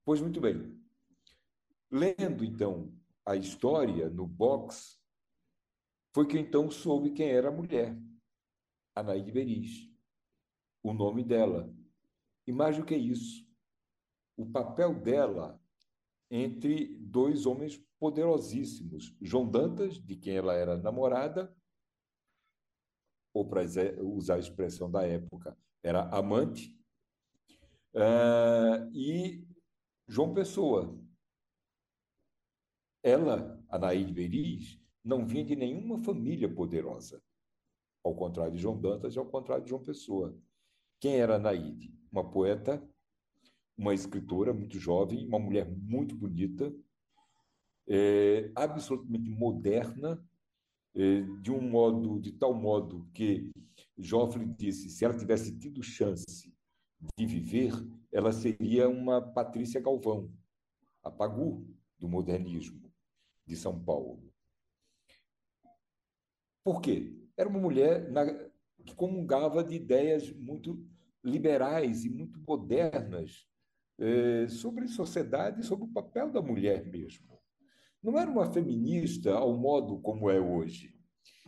Pois muito bem. Lendo, então, a história no box, foi que então soube quem era a mulher, Anaíde Beriz, o nome dela. E mais do que isso, o papel dela entre dois homens poderosíssimos, João Dantas, de quem ela era namorada, ou para usar a expressão da época, era amante, e João Pessoa. Ela, Anaíde Beriz, não vinha de nenhuma família poderosa, ao contrário de João Dantas e ao contrário de João Pessoa. Quem era Anaíde? Uma poeta, uma escritora muito jovem, uma mulher muito bonita, absolutamente moderna, de tal modo que Joffre disse, se ela tivesse tido chance de viver, ela seria uma Patrícia Galvão, a Pagu do modernismo de São Paulo. Por quê? Era uma mulher que comungava de ideias muito liberais e muito modernas sobre sociedade e sobre o papel da mulher mesmo. Não era uma feminista ao modo como é hoje.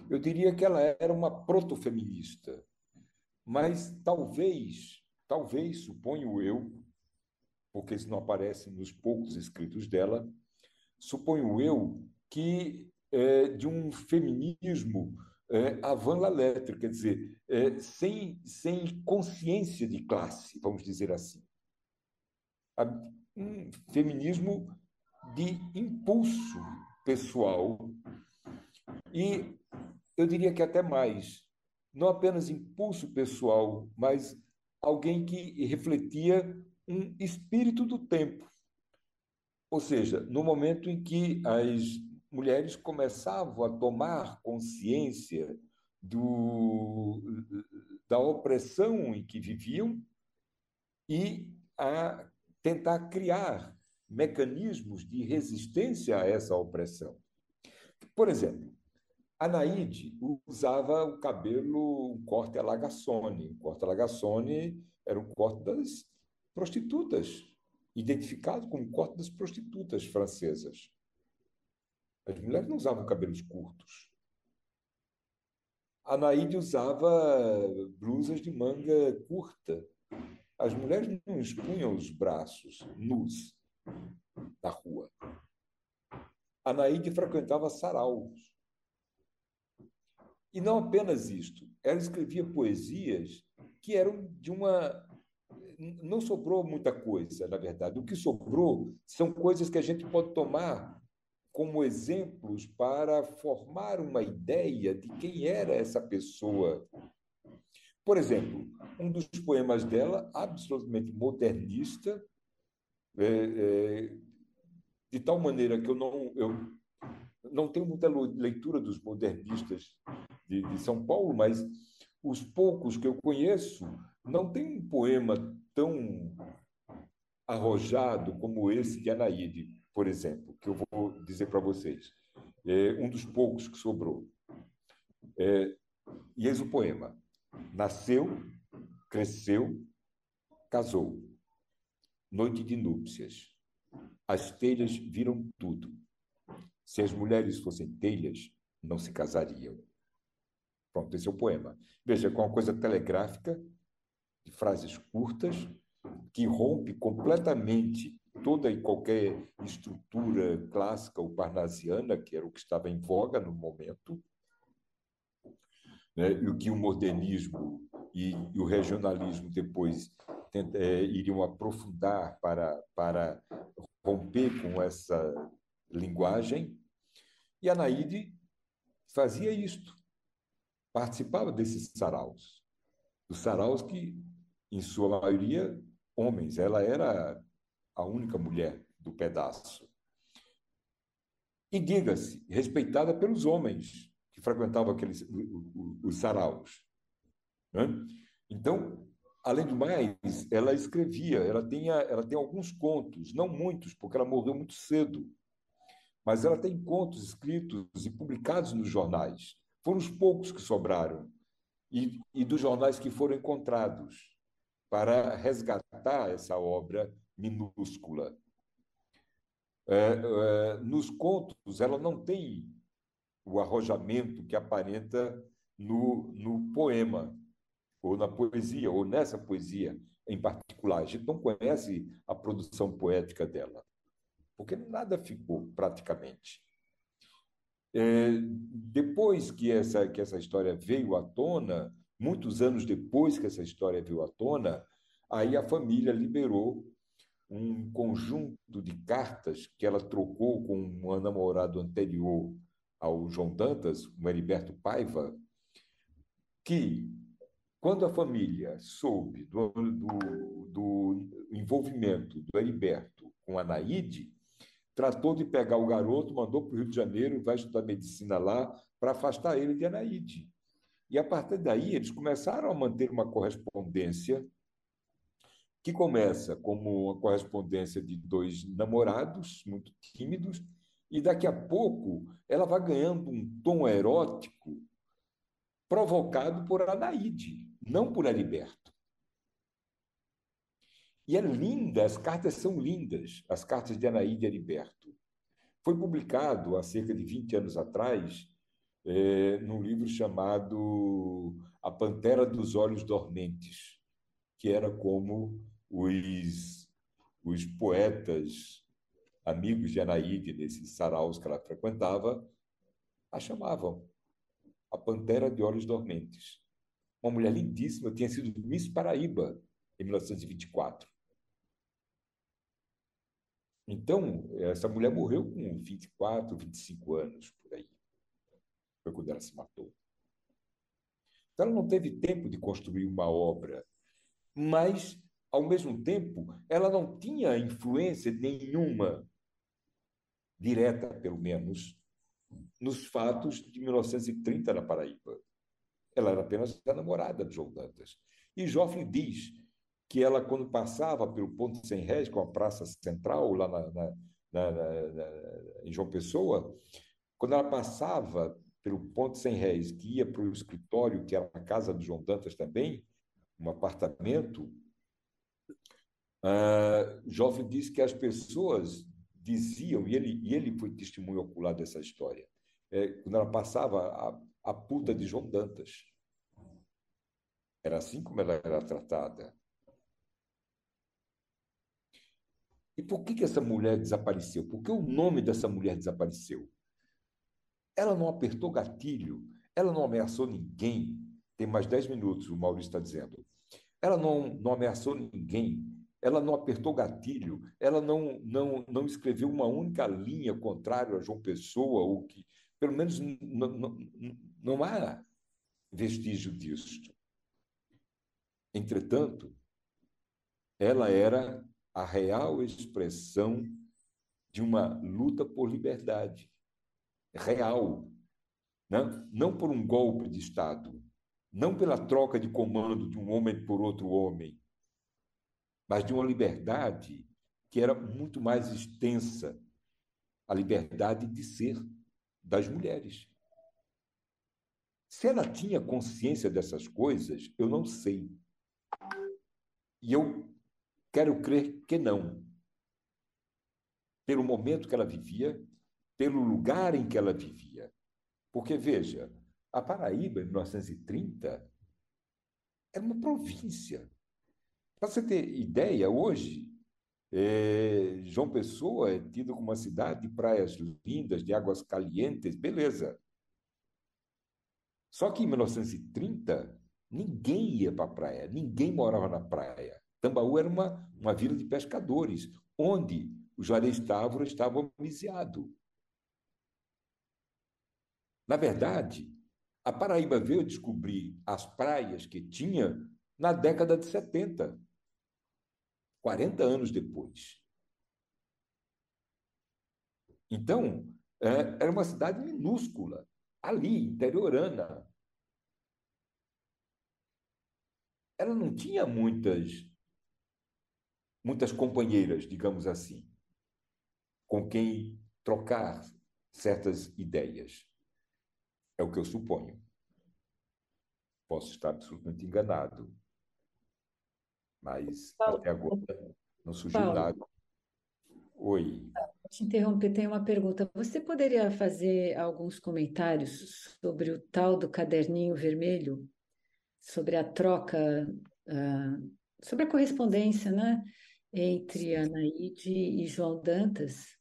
Eu diria que ela era uma protofeminista. Mas talvez, suponho eu, porque isso não aparece nos poucos escritos dela, suponho eu que de um feminismo avant la lettre, quer dizer, sem consciência de classe, vamos dizer assim. Um feminismo de impulso pessoal e, eu diria que até mais, não apenas impulso pessoal, mas alguém que refletia um espírito do tempo. Ou seja, no momento em que as mulheres começavam a tomar consciência da opressão em que viviam e a tentar criar mecanismos de resistência a essa opressão. Por exemplo, Anaíde usava o cabelo, um corte à Lagassone. O corte à Lagassone era o corte das prostitutas, identificado como o corte das prostitutas francesas. As mulheres não usavam cabelos curtos. Anaíde usava blusas de manga curta. As mulheres não expunham os braços nus na rua. Anaíde frequentava saraus. E não apenas isto, ela escrevia poesias que eram de uma. Não sobrou muita coisa, na verdade. O que sobrou são coisas que a gente pode tomar como exemplos para formar uma ideia de quem era essa pessoa. Por exemplo, um dos poemas dela, absolutamente modernista, de tal maneira que eu não tenho muita leitura dos modernistas de São Paulo, mas os poucos que eu conheço não tem um poema tão arrojado como esse de Anaíde, por exemplo, que eu vou dizer para vocês. É um dos poucos que sobrou. E eis o poema. Nasceu, cresceu, casou. Noite de núpcias. As telhas viram tudo. Se as mulheres fossem telhas, não se casariam. Pronto, esse é o poema. Veja, com uma coisa telegráfica, de frases curtas, que rompe completamente toda e qualquer estrutura clássica ou parnasiana, que era o que estava em voga no momento, né? E o que o modernismo e o regionalismo depois iriam aprofundar para romper com essa linguagem. E Anaíde fazia isto, participava desses saraus. Os saraus que, em sua maioria, homens. Ela era a única mulher do pedaço. E, diga-se, respeitada pelos homens que frequentavam os saraus. Né? Então, além do mais, ela escrevia, ela tem alguns contos, não muitos, porque ela morreu muito cedo, mas ela tem contos escritos e publicados nos jornais. Foram os poucos que sobraram, e dos jornais que foram encontrados, para resgatar essa obra minúscula. Nos contos, ela não tem o arrojamento que aparenta no poema, ou na poesia, ou nessa poesia em particular. A gente não conhece a produção poética dela, porque nada ficou praticamente. Depois que essa história veio à tona, muitos anos depois que essa história veio à tona, aí a família liberou um conjunto de cartas que ela trocou com um namorado anterior ao João Dantas, o Heriberto Paiva, que, quando a família soube do envolvimento do Heriberto com a Anaíde, tratou de pegar o garoto, mandou para o Rio de Janeiro, vai estudar medicina lá, para afastar ele de Anaíde. E, a partir daí, eles começaram a manter uma correspondência que começa como uma correspondência de dois namorados muito tímidos, e daqui a pouco ela vai ganhando um tom erótico provocado por Anaíde, não por Heriberto. E é linda, as cartas são lindas, as cartas de Anaíde e Heriberto. Foi publicado há cerca de 20 anos atrás, num livro chamado A Pantera dos Olhos Dormentes, que era como os poetas amigos de Anaíde, nesses saraus que ela frequentava, a chamavam a Pantera de Olhos Dormentes. Uma mulher lindíssima, tinha sido Miss Paraíba em 1924. Então, essa mulher morreu com 24, 25 anos, por aí. Foi quando ela se matou. Então, ela não teve tempo de construir uma obra, mas, ao mesmo tempo, ela não tinha influência nenhuma, direta, pelo menos, nos fatos de 1930 na Paraíba. Ela era apenas a namorada de João Dantas. E Joffre diz que ela, quando passava pelo Ponto Sem Réis, com a praça central, lá em João Pessoa, quando ela passava pelo Ponto Sem Réis, que ia para o escritório, que era a casa de João Dantas também, um apartamento, Joffre diz que as pessoas diziam, e ele foi testemunho ocular dessa história, quando ela passava, a puta de João Dantas. Era assim como ela era tratada. E por que essa mulher desapareceu? Por que o nome dessa mulher desapareceu? Ela não apertou gatilho, ela não ameaçou ninguém, Tem mais 10 minutos, o Maurício está dizendo. Ela não ameaçou ninguém, ela não apertou gatilho, ela não escreveu uma única linha contrária a João Pessoa, ou que, pelo menos, não há vestígio disso. Entretanto, ela era a real expressão de uma luta por liberdade real, né? Não por um golpe de Estado, não pela troca de comando de um homem por outro homem, mas de uma liberdade que era muito mais extensa, a liberdade de ser das mulheres. Se ela tinha consciência dessas coisas, eu não sei. E eu quero crer que não. Pelo momento que ela vivia, pelo lugar em que ela vivia. Porque, veja, a Paraíba, em 1930, era uma província. Para você ter ideia, hoje, João Pessoa é tido como uma cidade de praias lindas, de águas calientes, beleza. Só que em 1930, ninguém ia para a praia, ninguém morava na praia. Tambaú era uma vila de pescadores, onde o Juarez Távora estava amisiado. Na verdade, a Paraíba veio descobrir as praias que tinha na década de 70, 40 anos depois. Então, era uma cidade minúscula, ali, interiorana. Ela não tinha muitas companheiras, digamos assim, com quem trocar certas ideias. É o que eu suponho. Posso estar absolutamente enganado, mas Paulo, até agora não surgiu Paulo, nada. Oi. vou te interromper, tem uma pergunta. Você poderia fazer alguns comentários sobre o tal do caderninho vermelho, sobre a troca, ah, sobre a correspondência, né, entre Sim, Anaíde e João Dantas?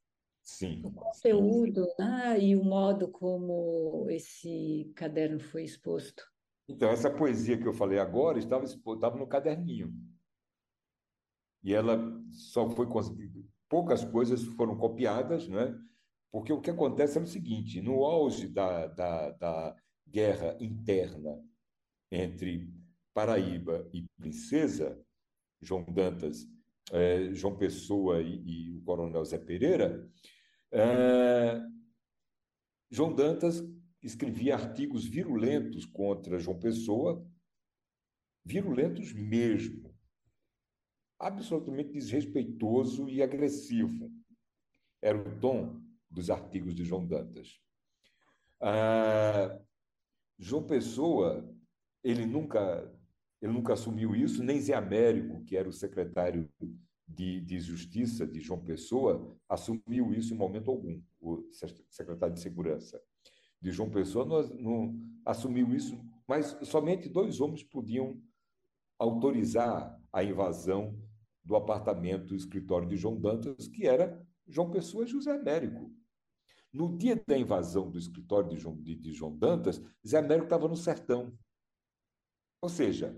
O sim, sim. conteúdo, né, e o modo como esse caderno foi exposto. Então, essa poesia que eu falei agora estava no caderninho. E ela só foi conseguida. Poucas coisas foram copiadas, né? Porque o que acontece é o seguinte: no auge da guerra interna entre Paraíba e Princesa, João Dantas, João Pessoa e o Coronel Zé Pereira, eh, João Dantas escrevia artigos virulentos contra João Pessoa, virulentos mesmo, absolutamente desrespeitoso e agressivo. Era o tom dos artigos de João Dantas. Ah, João Pessoa, ele nunca, ele nunca assumiu isso, nem Zé Américo, que era o secretário de Justiça de João Pessoa, assumiu isso em momento algum, o secretário de Segurança de João Pessoa não assumiu isso, mas somente dois homens podiam autorizar a invasão do apartamento do escritório de João Dantas, que era João Pessoa e José Américo. No dia da invasão do escritório de João Dantas, Zé Américo estava no sertão. Ou seja,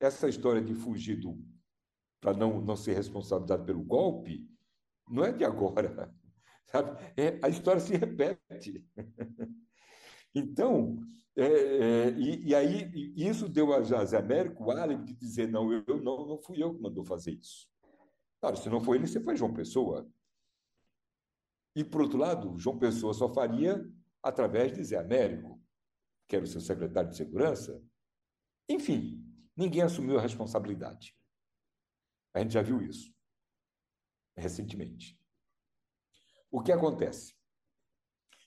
essa história de fugir para não ser responsabilizado pelo golpe não é de agora. Sabe? A história se repete. Então, e aí isso deu a Zé Américo o álibi de dizer: não, não fui eu que mandou fazer isso. Claro, se não foi ele, você foi João Pessoa. E, por outro lado, João Pessoa só faria através de Zé Américo, que era o seu secretário de segurança. Enfim, ninguém assumiu a responsabilidade. A gente já viu isso recentemente. O que acontece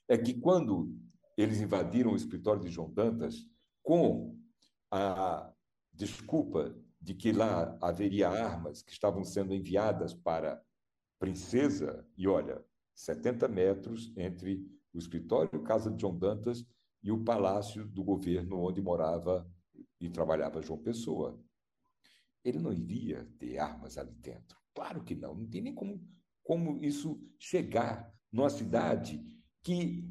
é que quando eles invadiram o escritório de João Dantas, com a desculpa de que lá haveria armas que estavam sendo enviadas para Princesa, e olha, 70 metros entre o escritório, casa de João Dantas, e o palácio do governo onde morava e trabalhava João Pessoa. Ele não iria ter armas ali dentro. Claro que não. Não tem nem como isso chegar numa cidade que,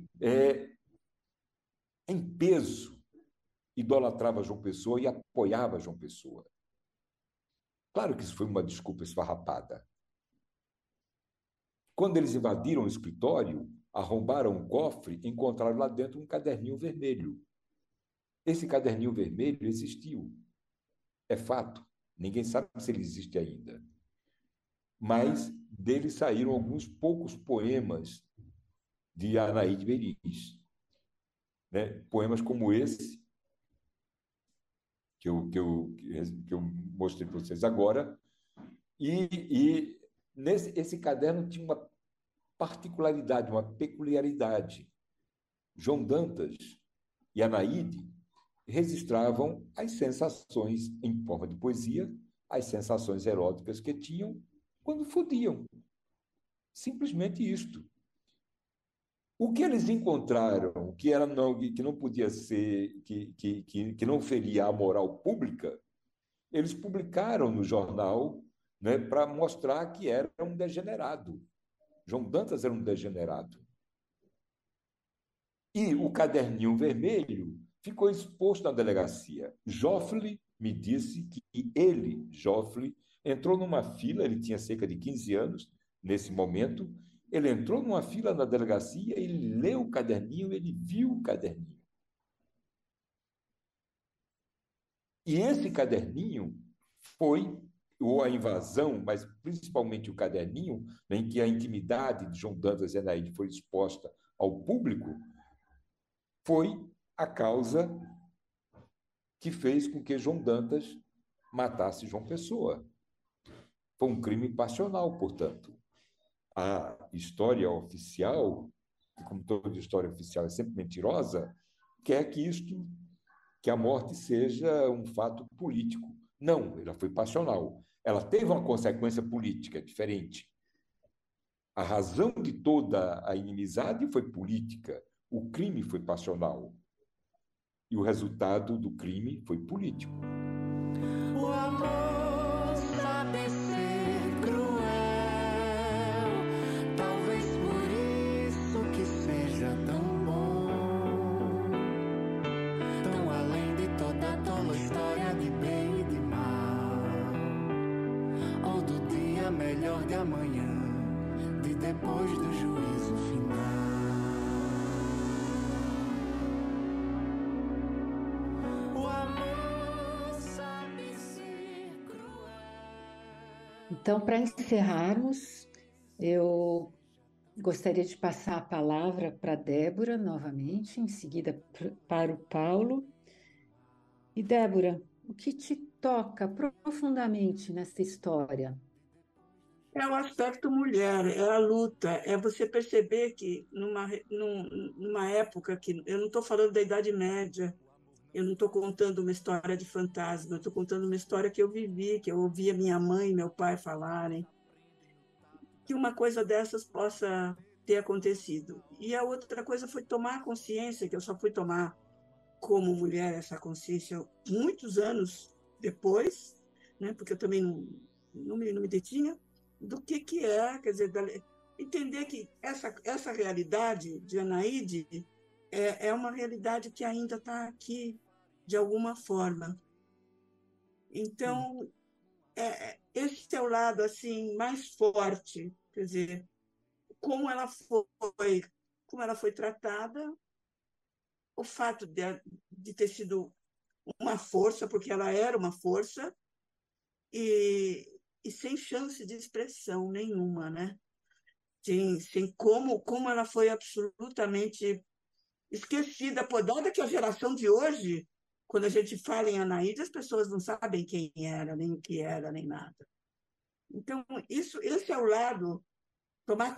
em peso, idolatrava João Pessoa e apoiava João Pessoa. Claro que isso foi uma desculpa esfarrapada. Quando eles invadiram o escritório, arrombaram o cofre, encontraram lá dentro um caderninho vermelho. Esse caderninho vermelho existiu. É fato. Ninguém sabe se ele existe ainda. Mas dele saíram alguns poucos poemas de Anaíde Beriz. Né? Poemas como esse, que eu mostrei para vocês agora. E esse caderno tinha uma particularidade, uma peculiaridade. João Dantas e Anaíde registravam as sensações em forma de poesia, as sensações eróticas que tinham quando fodiam. Simplesmente isto. O que eles encontraram que não podia ser, que não feria a moral pública, eles publicaram no jornal, né, para mostrar que era um degenerado. João Dantas era um degenerado. E o caderninho vermelho ficou exposto na delegacia. Joffre me disse que ele, Joffre, entrou numa fila, ele tinha cerca de 15 anos nesse momento, ele entrou numa fila na delegacia, ele leu o caderninho, ele viu o caderninho. E esse caderninho foi, ou a invasão, mas principalmente o caderninho, né, em que a intimidade de João Dantas e Anaíde foi exposta ao público, foi a causa que fez com que João Dantas matasse João Pessoa. Foi um crime passional, portanto. A história oficial, que como toda história oficial é sempre mentirosa, quer que a morte seja um fato político. Não, ela foi passional. Ela teve uma consequência política diferente. A razão de toda a inimizade foi política. O crime foi passional. E o resultado do crime foi político. O amor sabe ser cruel, talvez por isso que seja tão bom, tão além de toda tola história de bem e de mal, ou do dia melhor de amanhã, de depois do juízo final. Então, para encerrarmos, eu gostaria de passar a palavra para a Débora novamente, em seguida para o Paulo. E, Débora, o que te toca profundamente nessa história? É o aspecto mulher, é a luta, é você perceber que numa época que. Eu não estou falando da Idade Média, eu não estou contando uma história de fantasma, eu estou contando uma história que eu vivi, que eu ouvia minha mãe e meu pai falarem, que uma coisa dessas possa ter acontecido. E a outra coisa foi tomar consciência, que eu só fui tomar como mulher essa consciência muitos anos depois, né? Porque eu também não me detinha, do que é, quer dizer, entender que essa realidade de Anaíde é uma realidade que ainda está aqui, de alguma forma. Então, esse é o lado assim, mais forte, quer dizer, como ela foi tratada, o fato de ter sido uma força, porque ela era uma força, e sem chance de expressão nenhuma, né? Sem como ela foi absolutamente esquecida, podada que a geração de hoje, quando a gente fala em Anaíde, as pessoas não sabem quem era, nem o que era, nem nada. Então, esse é o lado, tomar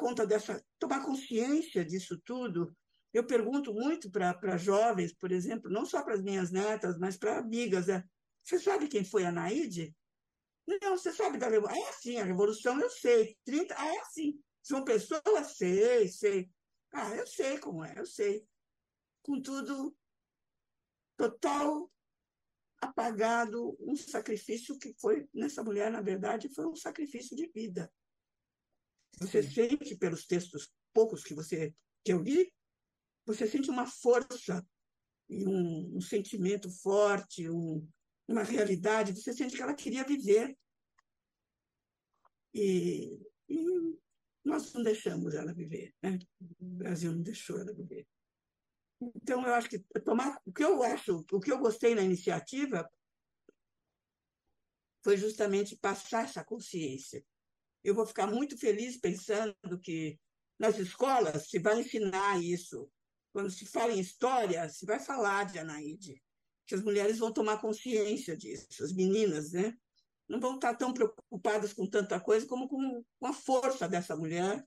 consciência disso tudo. Eu pergunto muito para jovens, por exemplo, não só para as minhas netas, mas para amigas, você sabe quem foi a Anaíde? Não, você sabe da Revolução? É assim, a Revolução eu sei. 30, é assim. São pessoas, sei. Ah, eu sei como é, eu sei. Contudo, total apagado, um sacrifício que foi, nessa mulher, na verdade, foi um sacrifício de vida. Você sente, pelos textos poucos que eu li, você sente uma força e um sentimento forte, uma realidade. Você sente que ela queria viver. E nós não deixamos ela viver, né? O Brasil não deixou ela viver. Então, eu acho que o que eu gostei na iniciativa foi justamente passar essa consciência. Eu vou ficar muito feliz pensando que nas escolas se vai ensinar isso. Quando se fala em história, se vai falar de Anaíde, que as mulheres vão tomar consciência disso, as meninas, né? Não vão estar tão preocupadas com tanta coisa como com a força dessa mulher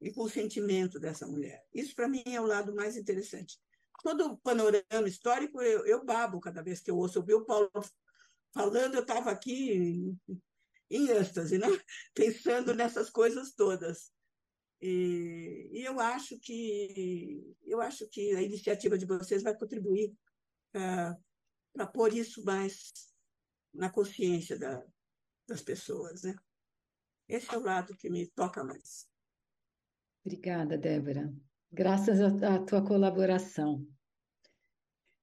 e com o sentimento dessa mulher. Isso, para mim, é o lado mais interessante. Todo o panorama histórico, eu babo cada vez que eu ouço ouvir o Paulo falando, eu estava aqui em êxtase, né? Pensando nessas coisas todas. E eu acho que a iniciativa de vocês vai contribuir para pôr isso mais na consciência das pessoas, né? Esse é o lado que me toca mais. Obrigada, Débora. Graças à tua colaboração.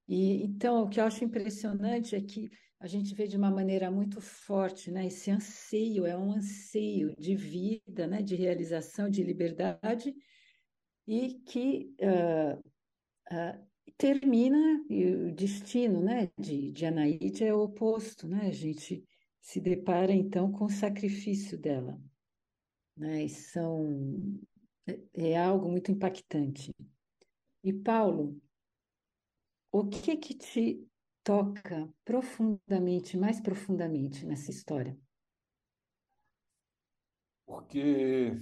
E então, o que eu acho impressionante é que a gente vê de uma maneira muito forte, né? Esse anseio, é um anseio de vida, né? De realização, de liberdade, e que ah, termina, e o destino, né? De Anaíde é o oposto, né? A gente se depara, então, com o sacrifício dela, né? É algo muito impactante. E, Paulo, o que que te toca profundamente, mais profundamente nessa história? Porque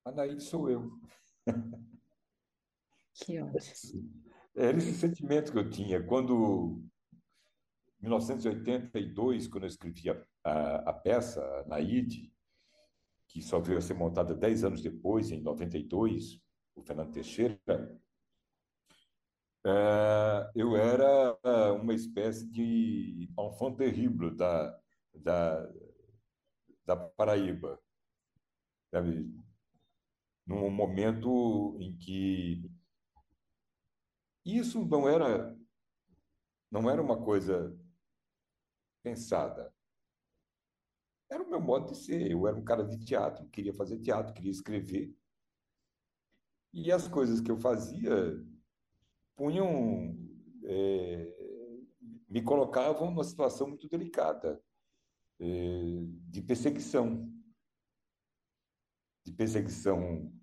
Anaíde sou eu. Que ótimo. Era esse sentimento que eu tinha quando, em 1982, quando eu escrevi a peça, a Anaíde, que só veio a ser montada 10 anos depois, em 92, o Fernando Teixeira, eu era uma espécie de enfant terrible da, da Paraíba, sabe? Num momento em que isso não era uma coisa pensada. Era o meu modo de ser. Eu era um cara de teatro, queria fazer teatro, queria escrever. E as coisas que eu fazia punham, me colocavam numa situação muito delicada, de perseguição, de perseguição,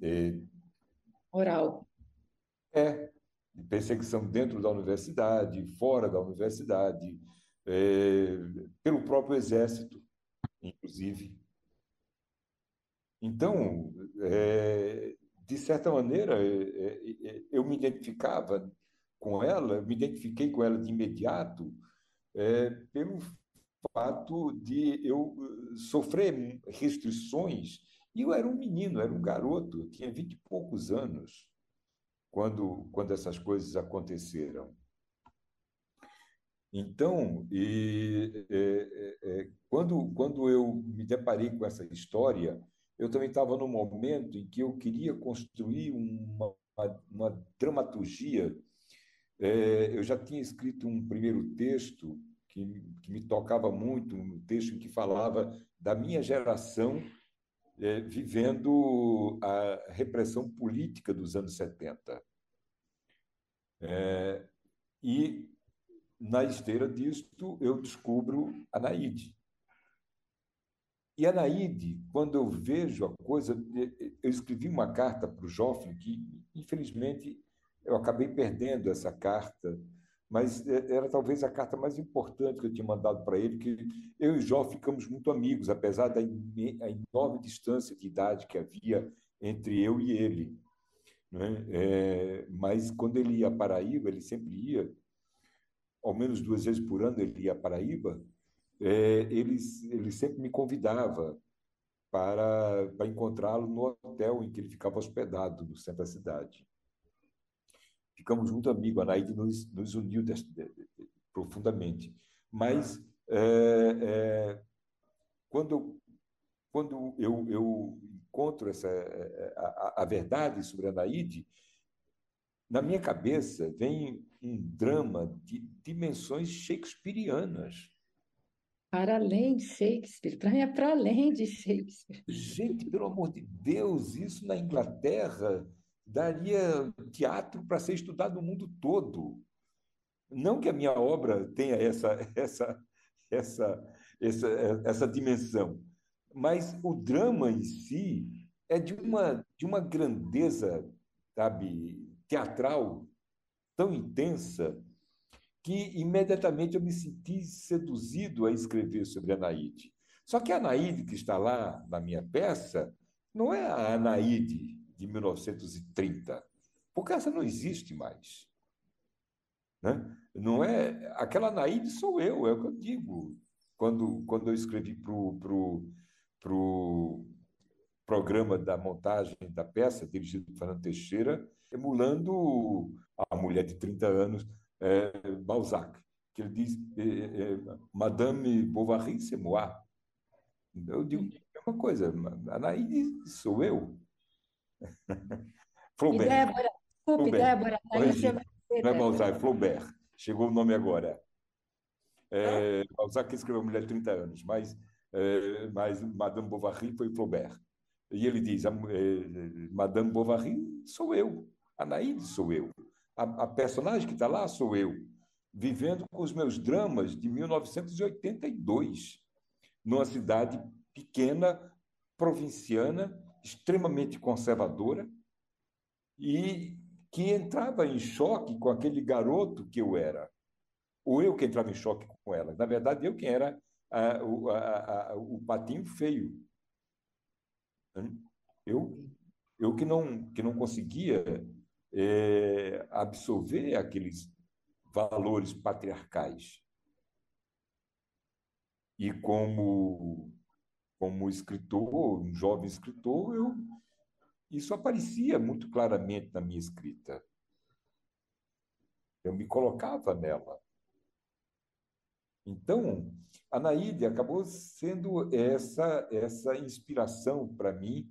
eh, Oral. de perseguição dentro da universidade, fora da universidade, pelo próprio exército, inclusive. Então, de certa maneira, eu me identificava com ela, me identifiquei com ela de imediato, pelo fato de eu sofrer restrições. E eu era um menino, era um garoto, eu tinha 20 e poucos anos quando essas coisas aconteceram. Então, quando eu me deparei com essa história, eu também estava num momento em que eu queria construir uma dramaturgia. Eu já tinha escrito um primeiro texto que me tocava muito, um texto em que falava da minha geração vivendo a repressão política dos anos 70. E, na esteira disto, eu descubro Anaíde. E Anaíde, quando eu vejo a coisa, eu escrevi uma carta para o Joffre, que, infelizmente, eu acabei perdendo essa carta, mas era talvez a carta mais importante que eu tinha mandado para ele, que eu e o Joffre ficamos muito amigos, apesar da a enorme distância de idade que havia entre eu e ele. Né? Mas quando ele ia à Paraíba, ele sempre ia, ao menos 2 vezes por ano ele ia à Paraíba, ele sempre me convidava para encontrá-lo no hotel em que ele ficava hospedado, no centro da cidade. Ficamos muito amigos, a Anaíde nos uniu profundamente. Mas, quando, eu encontro a verdade sobre a Anaíde, na minha cabeça vem um drama de dimensões shakespearianas. Para além de Shakespeare, para mim é para além de Shakespeare. Gente, pelo amor de Deus, isso na Inglaterra daria teatro para ser estudado no mundo todo. Não que a minha obra tenha essa, essa, essa dimensão, mas o drama em si é de uma grandeza, sabe, teatral tão intensa que imediatamente eu me senti seduzido a escrever sobre a Anaíde. Só que a Anaíde que está lá na minha peça não é a Anaíde de 1930, porque essa não existe mais, né? Não é aquela Anaíde sou eu, é o que eu digo quando eu escrevi para o programa da montagem da peça, dirigido por Fernando Teixeira, emulando a mulher de 30 anos, Balzac, que ele diz Madame Bovary, c'est moi. Eu digo a mesma coisa, Anaíde sou eu. E Flaubert, Débora, desculpe, Flaubert, Débora, aí você corrigi, vai ver, não é Débora. Balzac, é Flaubert. Chegou o nome agora. Hã? Balzac escreveu Mulher de 30 anos, mas Madame Bovary foi Flaubert. E ele diz, Madame Bovary sou eu, Anaíde sou eu, a personagem que está lá sou eu, vivendo com os meus dramas de 1982, numa cidade pequena, provinciana, extremamente conservadora, e que entrava em choque com aquele garoto que eu era, ou eu que entrava em choque com ela. Na verdade, eu que era o patinho feio, né? Eu, eu que não conseguia absorver aqueles valores patriarcais. E como escritor, um jovem escritor, isso aparecia muito claramente na minha escrita. Eu me colocava nela. Então, a Anaíde acabou sendo essa inspiração para mim.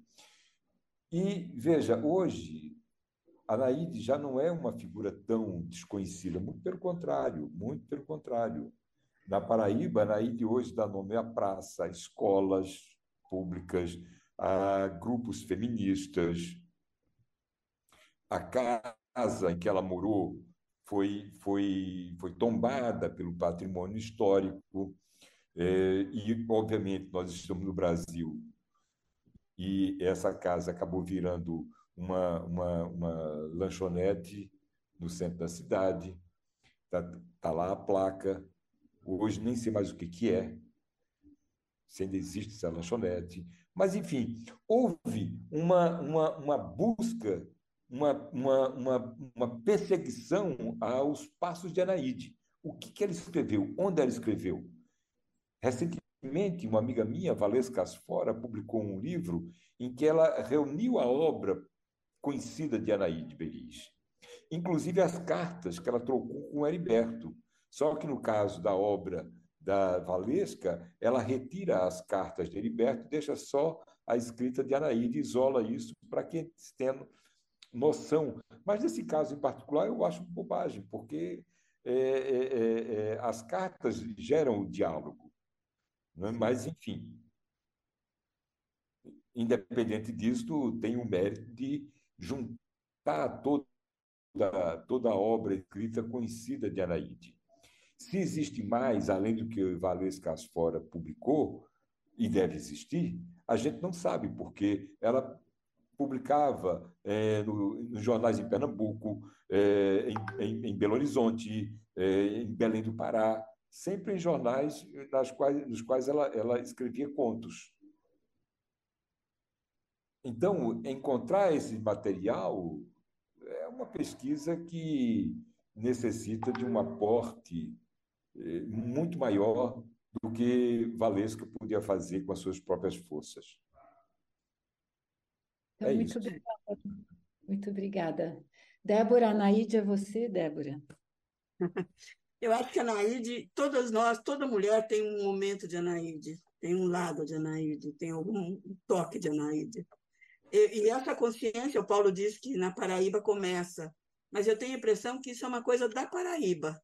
E, veja, hoje, a Anaíde já não é uma figura tão desconhecida, muito pelo contrário, muito pelo contrário. Na Paraíba, a Anaíde hoje dá nome à praça, a escolas públicas, a grupos feministas. A casa em que ela morou foi tombada pelo patrimônio histórico, e, obviamente, nós estamos no Brasil, e essa casa acabou virando uma lanchonete no centro da cidade. Tá lá a placa. Hoje nem sei mais o que é, se ainda existe essa lanchonete. Mas, enfim, houve uma busca, uma perseguição aos passos de Anaíde. O que ela escreveu? Onde ela escreveu? Recentemente, uma amiga minha, Valesca Asfora, publicou um livro em que ela reuniu a obra conhecida de Anaíde Beriz, inclusive as cartas que ela trocou com Heriberto. Só que no caso da obra da Valesca, ela retira as cartas de Heriberto, deixa só a escrita de Anaíde, isola isso para que tenha noção. Mas nesse caso em particular eu acho bobagem, porque as cartas geram o diálogo, né? Mas, enfim, independente disso, tem o mérito de juntar toda a obra escrita conhecida de Anaíde. Se existe mais, além do que Valesca Asfora publicou, e deve existir, a gente não sabe, porque ela publicava nos jornais em Pernambuco, em Belo Horizonte, em Belém do Pará, sempre em jornais nos quais ela escrevia contos. Então, encontrar esse material é uma pesquisa que necessita de um aporte muito maior do que Valesca podia fazer com as suas próprias forças. Então, É muito isso. obrigada. Muito obrigada. Débora, Anaíde, é você, Débora? Eu acho que a Anaíde, todas nós, toda mulher tem um momento de Anaíde, tem um lado de Anaíde, tem algum toque de Anaíde. E essa consciência, o Paulo diz que na Paraíba começa mas eu tenho a impressão que isso é uma coisa da Paraíba,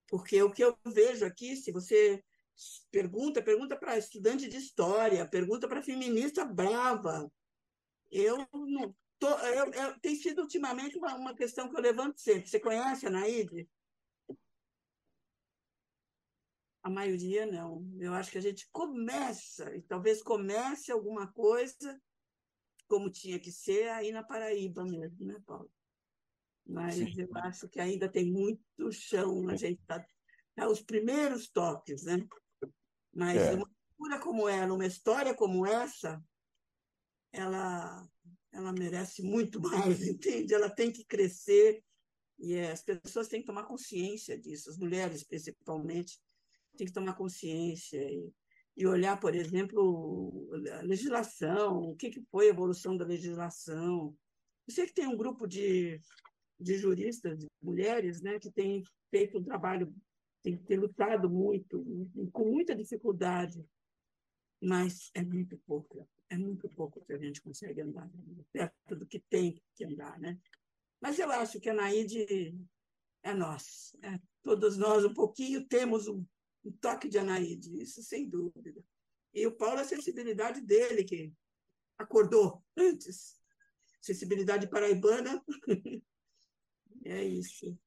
porque o que eu vejo aqui, se você pergunta para estudante de história, pergunta para feminista brava, eu não tem sido ultimamente uma questão que eu levanto sempre. Você conhece a Naide? A maioria não. Eu acho que a gente começa, e talvez comece alguma coisa como tinha que ser aí na Paraíba mesmo, né, Paulo? Mas Sim. eu acho que ainda tem muito chão, a gente está os primeiros toques, né? Mas uma figura como ela, uma história como essa, ela, ela merece muito mais, entende? Ela tem que crescer e as pessoas têm que tomar consciência disso, as mulheres principalmente, têm que tomar consciência e olhar, por exemplo, a legislação, o que foi a evolução da legislação. Eu sei que tem um grupo de juristas, de mulheres, né, que tem feito um trabalho, tem lutado muito, com muita dificuldade, mas é muito pouco que a gente consegue andar, perto do que tem que andar, né? Mas eu acho que a Naide é nós, todos nós um pouquinho temos um toque de Anaíde, isso sem dúvida. E o Paulo, a sensibilidade dele, que acordou antes, sensibilidade paraibana, é isso.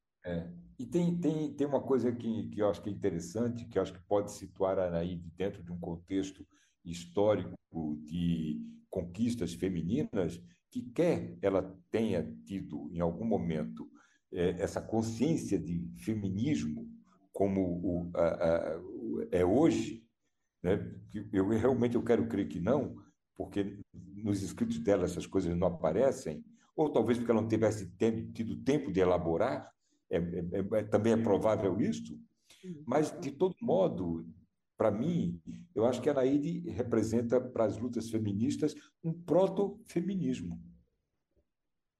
E tem uma coisa que eu acho que é interessante, que eu acho que pode situar a Anaíde dentro de um contexto histórico de conquistas femininas, que quer ela tenha tido, em algum momento, essa consciência de feminismo como é hoje, né? Eu realmente quero crer que não, porque nos escritos dela essas coisas não aparecem, ou talvez porque ela não tivesse tido tempo de elaborar, também é provável isso, mas, de todo modo, para mim, eu acho que a Anaíde representa para as lutas feministas um proto-feminismo,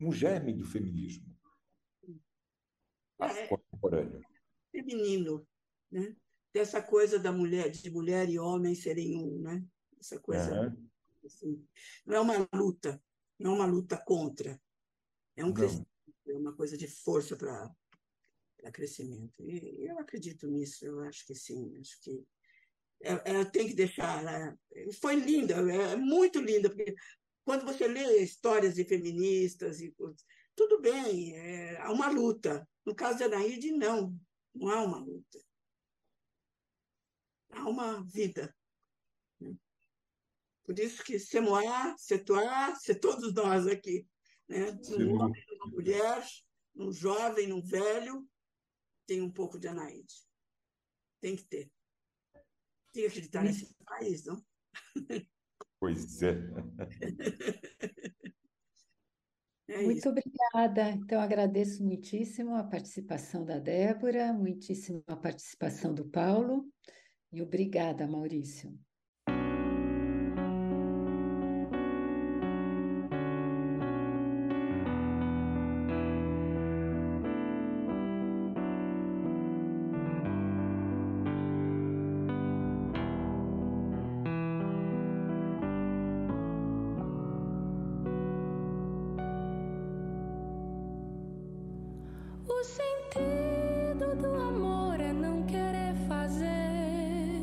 um germe do feminismo É contemporâneo. feminino, né? Dessa coisa da mulher, de mulher e homem serem um, né? Essa coisa, assim, não é uma luta, não é uma luta contra, é um Não. crescimento, é uma coisa de força para crescimento. E eu acredito nisso, eu acho que sim, acho que tem que deixar. Né? Foi linda, é muito linda, porque quando você lê histórias de feministas, tudo bem, há uma luta. No caso de Anaíde, não há uma luta. Há uma vida. Por isso que Semoá, Setuá, ser todos nós aqui. Né? Um homem, uma mulher, um jovem, um velho, tem um pouco de Anaíde. Tem que ter. Tem que acreditar nesse país, não? Pois é. Muito obrigada. Então, agradeço muitíssimo a participação da Débora, muitíssimo a participação do Paulo, e obrigada, Maurício. O sentido do amor é não querer fazer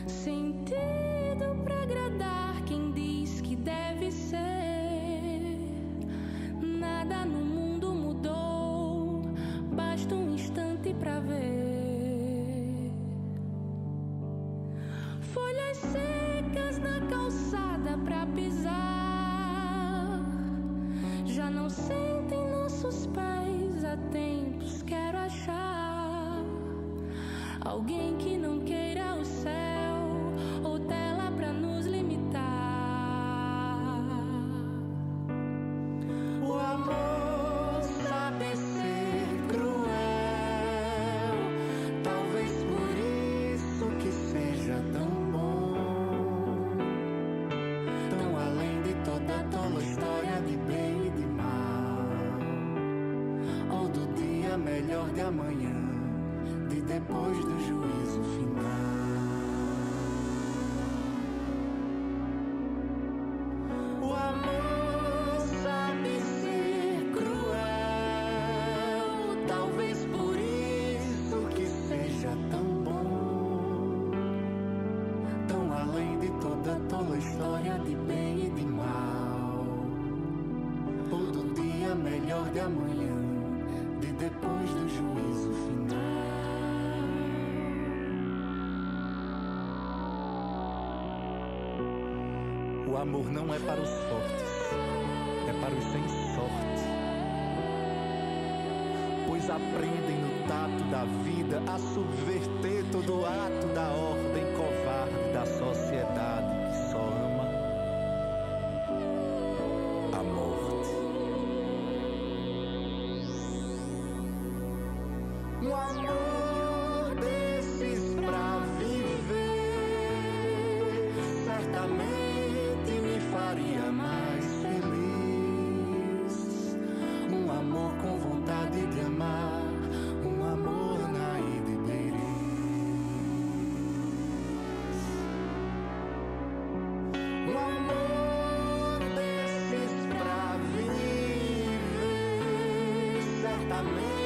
sentido pra agradar quem diz que deve ser. Nada no mundo mudou, basta um instante pra ver. Folhas secas na calçada pra pisar, já não sentem nossos pés há tempos. Quero achar alguém que não queira o céu ou tela pra nos limitar. O amor sabe ser cruel, talvez por isso que seja tão bom, tão além de toda tola história de bem e de mal, ou do dia melhor de amanhã, de depois do juízo final. O amor sabe ser cruel, melhor de amanhã, de depois do juízo final. O amor não é para os fortes, é para os sem sorte, pois aprendem no tato da vida a subverter todo ato da ordem covarde da sociedade que só ama a morte. Um amor desses pra viver certamente me faria mais feliz. Um amor com vontade de amar, um amor Naide Beiris. Um amor desses pra viver certamente